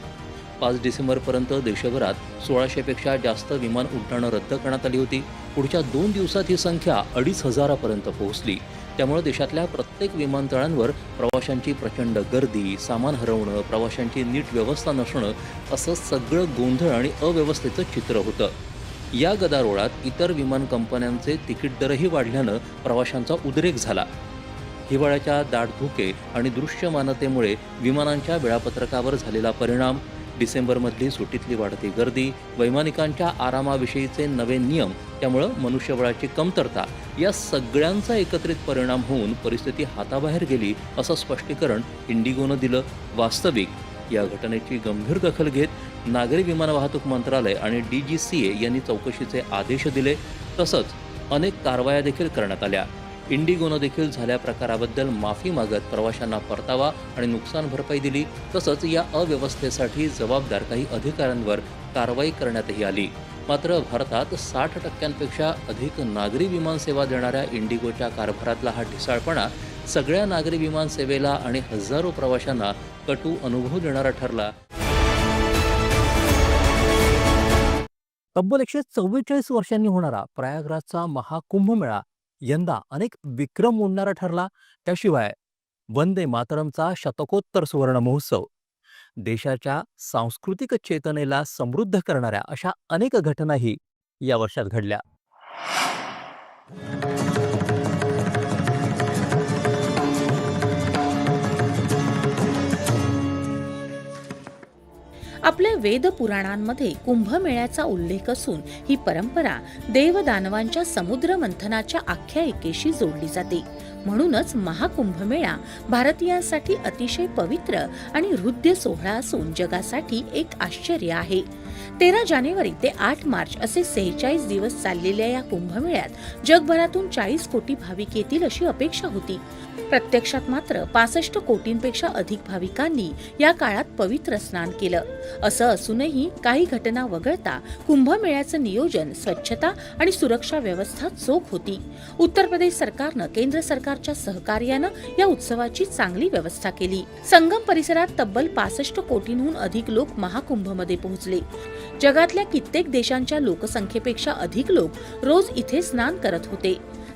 5 डिसेंबरपर्यंत देशभरात 1600पेक्षा जास्त विमान उड्डाणं रद्द करण्यात आली होती. पुढच्या 2 दिवसात ही संख्या 2500पर्यंत पोहोचली. त्यामुळे देशातल्या प्रत्येक विमानतळांवर प्रवाशांची प्रचंड गर्दी, सामान हरवणं, प्रवाशांची नीट व्यवस्था नसणं असं सगळं गोंधळ आणि अव्यवस्थेचं चित्र होतं. या गदारोळात इतर विमान कंपन्यांचे तिकीट दरही वाढल्यानं प्रवाशांचा उद्रेक झाला. हिवाळ्याच्या दाट धुके आणि दृश्यमानतेमुळे विमानांच्या वेळापत्रकावर झालेला परिणाम, डिसेंबरमधली सुट्टीतली वाढती गर्दी, वैमानिकांच्या आरामाविषयीचे नवे नियम, त्यामुळं मनुष्यबळाची कमतरता या सगळ्यांचा एकत्रित परिणाम होऊन परिस्थिती हाताबाहेर गेली असं स्पष्टीकरण इंडिगोनं दिलं. वास्तविक या घटनेची गंभीर दखल घेत नागरी विमान वाहतूक मंत्रालय आणि DGCA यांनी चौकशीचे आदेश दिले. तसंच अनेक कारवाया देखील करण्यात आल्या. इंडिगोनं देखील झाल्या प्रकाराबद्दल माफी मागत प्रवाशांना परतावा आणि नुकसान भरपाई दिली. तसंच या अव्यवस्थेसाठी जबाबदार काही अधिकाऱ्यांवर कारवाई करण्यातही आली. मात्र भारतात 60% अधिक नागरी विमानसेवा देणाऱ्या इंडिगोच्या कारभारातला हा ढिसाळपणा सगळ्या नागरी विमान सेवेला आणि हजारो प्रवाशांना कटू अनुभव देणारा ठरला. तब्बल 144 वर्षांनी होणारा प्रयागराजचा महाकुंभमेळा यंदा अनेक विक्रम मोडणारा ठरला. त्याशिवाय वंदे मातरमचा शतकोत्तर सुवर्ण महोत्सव, देशाच्या सांस्कृतिक चेतनेला समृद्ध करणाऱ्या अशा अनेक घटनाही या वर्षात घडल्या. आपल्या वेद पुराणांमध्ये कुंभमेळ्याचा उल्लेख असून ही परंपरा देवदानवांच्या समुद्र मंथनाच्या आख्यायिकेशी जोडली जाते. म्हणूनच महाकुंभमेळा भारतीयांसाठी अतिशय पवित्र आणि हृद्य सोहळा असून जगासाठी एक आश्चर्य आहे. 13 जानेवारी ते 8 मार्च असे 46 दिवस चाललेल्या या कुंभमेळ्यात जगभरातून 40 कोटी भाविक येतील अशी अपेक्षा होती. प्रत्यक्षात मात्र 65 कोटींपेक्षा अधिक भाविकांनी या काळात पवित्र स्नान केलं. असं असूनही काही घटना वगळता कुंभमेळ्याचं नियोजन, स्वच्छता आणि सुरक्षा व्यवस्था चोख होती. उत्तर प्रदेश सरकारनं केंद्र सरकारच्या सहकार्यानं या उत्सवाची चांगली व्यवस्था केली. संगम परिसरात तब्बल 65 कोटींहून अधिक लोक महाकुंभमध्ये पोहोचले. जगातल्या कित्येक देशांच्या लोकसंख्येपेक्षा अधिक लोक रोज इथे स्नान करत होते.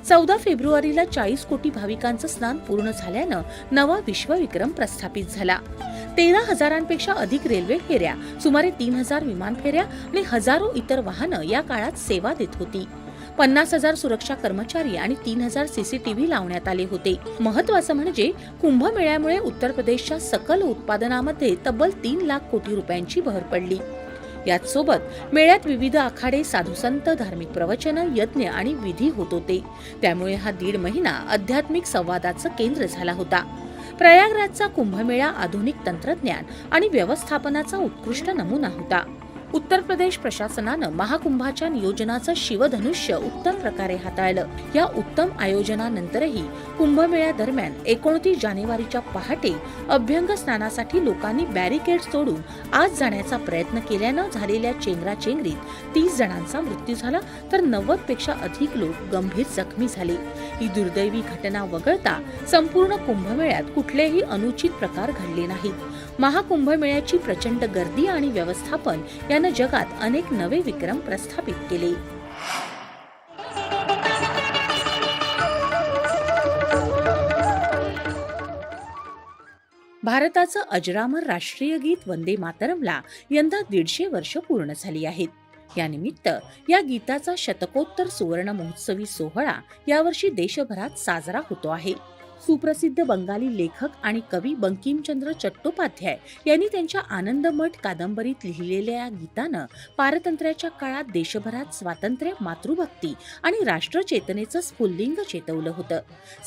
14 फेब्रुवारीला 40 कोटी भाविकांचं स्नान पूर्ण झाल्यानं नवा विश्वविक्रम प्रस्थापित झाला. 13,000पेक्षा अधिक रेल्वे फेऱ्या, सुमारे 3,000 विमान फेऱ्या आणि हजारो इतर वाहनं या काळात सेवा देत होती. 50,000 सुरक्षा कर्मचारी आणि 3,000 CCTV लावण्यात आले होते. महत्वाचं म्हणजे कुंभमेळ्यामुळे उत्तर प्रदेशच्या सकल उत्पादनामध्ये तब्बल 3 लाख कोटी रुपयांची भर पडली. याच सोबत मेळ्यात विविध आखाडे, साधुसंत, धार्मिक प्रवचन, यज्ञ आणि विधी होत होते. त्यामुळे हा 1.5 महिना आध्यात्मिक संवादाचं केंद्र झाला होता. प्रयागराजचा कुंभमेळा आधुनिक तंत्रज्ञान आणि व्यवस्थापनाचा उत्कृष्ट नमुना होता. उत्तर प्रदेश प्रशासनानं महाकुंभाच्या नियोजनाचं शिवधनुष्य उत्तम प्रकारे हाताळलं. या उत्तम आयोजनानंतरही कुंभमेळ्यादरम्यान 29 जानेवारीच्या पहाटे अभ्यंग स्नानासाठी लोकांनी बॅरिकेड तोडून आत जाण्याचा प्रयत्न केल्यानं झालेल्या चेंगराचेंगरीत 30 जणांचा मृत्यू झाला तर 90 पेक्षा अधिक लोक गंभीर जखमी झाले. ही दुर्दैवी घटना वगळता संपूर्ण कुंभमेळ्यात कुठलेही अनुचित प्रकार घडले नाहीत. महाकुंभमेळ्याची प्रचंड गर्दी आणि व्यवस्थापन यानं जगात अनेक नवे विक्रम प्रस्थापित केले. भारताचं अजरामर राष्ट्रीय गीत वंदे मातरमला यंदा 150 वर्ष पूर्ण झाली आहेत. यानिमित्त या गीताचा शतकोत्तर सुवर्ण महोत्सवी सोहळा यावर्षी देशभरात साजरा होतो आहे. सुप्रसिद्ध बंगाली लेखक आणि कवी बंकिमचंद्र चट्टोपाध्याय यांनी त्यांच्या आनंदमठ कादंबरीत लिहिलेल्या या गीतानं पारतंत्र्याच्या काळात देशभरात स्वातंत्र्य, मातृभक्ती आणि राष्ट्रचेतनेचं स्फुल्लिंग चेतवलं होतं.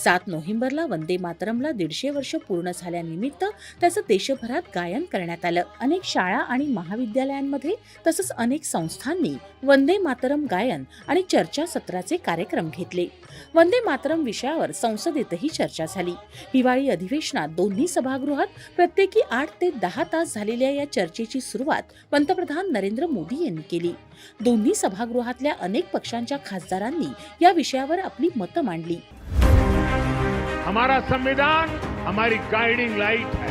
7 नोव्हेंबरला वंदे मातरमला 150 वर्ष पूर्ण झाल्यानिमित्त त्याचं देशभरात गायन करण्यात आलं. अनेक शाळा आणि महाविद्यालयांमध्ये तसंच अनेक संस्थांनी वंदे मातरम गायन आणि चर्चा सत्राचे कार्यक्रम घेतले. वंदे मातरम विषयावर संसदेतही चर्चा झाली. हिवाळी अधिवेशनात दोन्ही सभागृहात प्रत्येकी 8 ते 10 तास झालेल्या या चर्चेची सुरुवात पंतप्रधान नरेंद्र मोदी यांनी केली. दोन्ही सभागृहातल्या अनेक पक्षांच्या खासदारांनी या विषयावर आपली मतं मांडली. हमारा संविधान हमारी गाइडिंग लाइट है.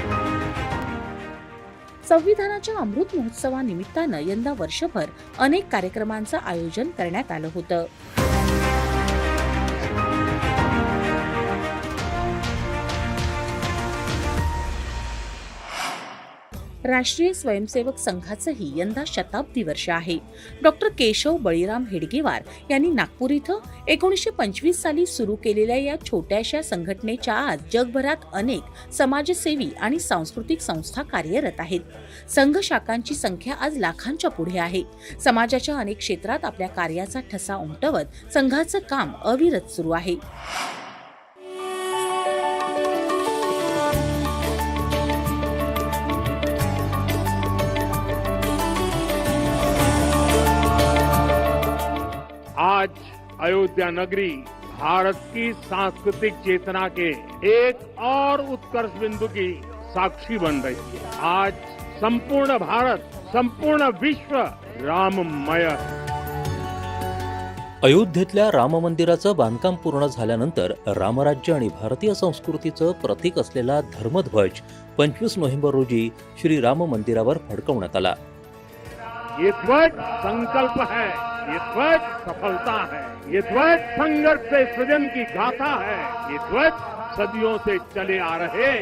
संविधानाच्या अमृत महोत्सवानिमित्तानं यंदा वर्षभर अनेक कार्यक्रमांचं आयोजन करण्यात आलं होतं. राष्ट्रीय स्वयंसेवक संघाचंही यंदा शताब्दी वर्ष आहे. डॉक्टर केशव बळीराम हेडगेवार यांनी नागपूर इथं 1925 साली सुरू केलेल्या या छोट्याशा संघटनेच्या आज जगभरात अनेक समाजसेवी आणि सांस्कृतिक संस्था कार्यरत आहेत. संघ शाखांची संख्या आज लाखांच्या पुढे आहे. समाजाच्या अनेक क्षेत्रात आपल्या कार्याचा ठसा उमटवत संघाचं काम अविरत सुरू आहे. आज अयोध्या नगरी भारत की सांस्कृतिक चेतना के एक और उत्कर्ष बिंदु की साक्षी बन रही है. आज संपूर्ण भारत, संपूर्ण विश्व राममय. अयोध्येतल्या राम मंदिराचं बांधकाम पूर्ण झाल्यानंतर रामराज्य आणि भारतीय संस्कृतीचं प्रतीक असलेला धर्मध्वज 25 नोव्हेंबर रोजी श्री राम मंदिरावर फडकवण्यात आला. ये ध्वज संकल्प है, ये ध्वज सफलता है, ये ध्वज संघर्ष से सृजन की गाथा है, ये ध्वज सदियों से चले आ रहे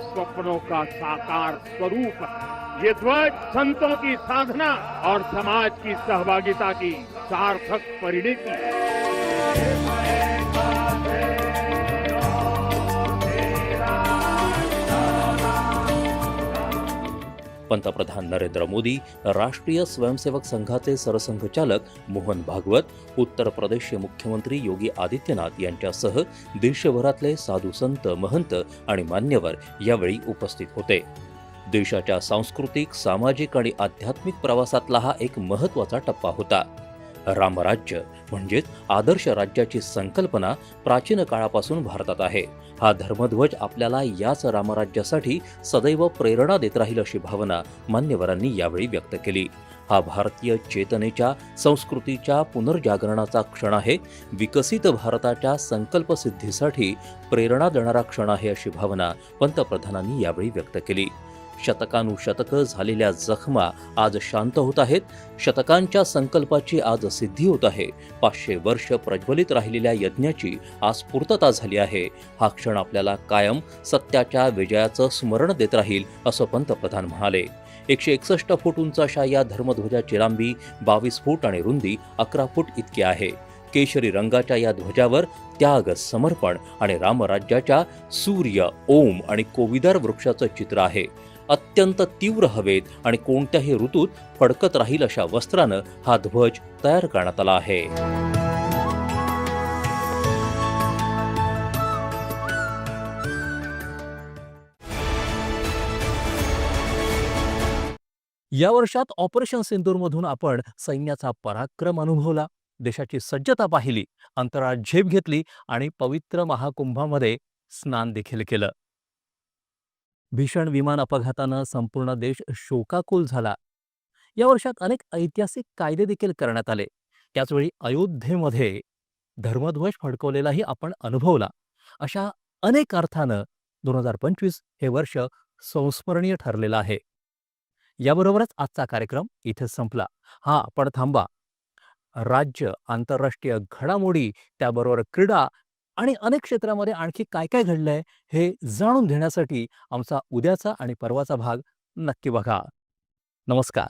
स्वप्नों का साकार स्वरूप है. ये ध्वज संतों की साधना और समाज की सहभागिता की सार्थक परिणति है. पंतप्रधान नरेंद्र मोदी, राष्ट्रीय स्वयंसेवक संघाचे सरसंघचालक मोहन भागवत, उत्तर प्रदेशचे मुख्यमंत्री योगी आदित्यनाथ यांच्यासह देशभरातले साधू संत, महंत आणि मान्यवर यावेळी उपस्थित होते. देशाच्या सांस्कृतिक, सामाजिक आणि आध्यात्मिक प्रवासातला हा एक महत्त्वाचा टप्पा होता. रामराज्य म्हणजेच आदर्श राज्याची संकल्पना प्राचीन काळापासून भारतात आहे. हा धर्मध्वज आपल्याला याच रामराज्यासाठी सदैव प्रेरणा देत राहील अशी भावना मान्यवरांनी यावेळी व्यक्त केली. हा भारतीय चेतनेच्या, संस्कृतीच्या पुनर्जागरणाचा क्षण आहे. विकसित भारताच्या संकल्पसिद्धीसाठी प्रेरणा देणारा क्षण आहे अशी भावना पंतप्रधानांनी यावेळी व्यक्त केली. शतकानुशतकं झालेल्या जखमा आज शांत होत आहेत. शतकांच्या संकल्पाची आज सिद्धी होत आहे. 500 वर्ष प्रज्वलित राहिलेल्या यज्ञाची आज पूर्तता झाली आहे. हा क्षण आपल्याला कायम सत्याच्या विजयाचं स्मरण देत राहील असं पंतप्रधान म्हणाले. 161 फूट उंच अशा या धर्मध्वजाची लांबी 22 फूट आणि रुंदी 11 फूट इतकी आहे. केशरी रंगाच्या या ध्वजावर त्याग, समर्पण आणि रामराज्याच्या सूर्य, ओम आणि कोविदार वृक्षाचं चित्र आहे. अत्यंत तीव्र हवेत आणि कोणत्याही ऋतूत फडकत राहील अशा वस्त्रानं हा ध्वज तयार करण्यात आला आहे. या वर्षात ऑपरेशन सिंदूरमधून आपण सैन्याचा पराक्रम अनुभवला, देशाची सज्जता पाहिली, अंतराळ झेप घेतली आणि पवित्र महाकुंभामध्ये स्नान देखील केलं. भीषण विमान अपघातानं संपूर्ण देश शोकाकुल झाला. या वर्षात अनेक ऐतिहासिक कायदे देखील करण्यात आले. त्याचवेळी अयोध्येमध्ये धर्मध्वज फडकवलेलाही आपण अनुभवला. अशा अनेक अर्थानं 2025 हे वर्ष संस्मरणीय ठरलेलं आहे. याबरोबरच आजचा कार्यक्रम इथे संपला. हा, पण थांबा. राज्य, आंतरराष्ट्रीय घडामोडी, त्याबरोबर क्रीडा आणि अनेक क्षेत्रामध्ये आणखी काय काय घडलंय हे जाणून घेण्यासाठी आमचा उद्याचा आणि परवाचा भाग नक्की बघा. नमस्कार.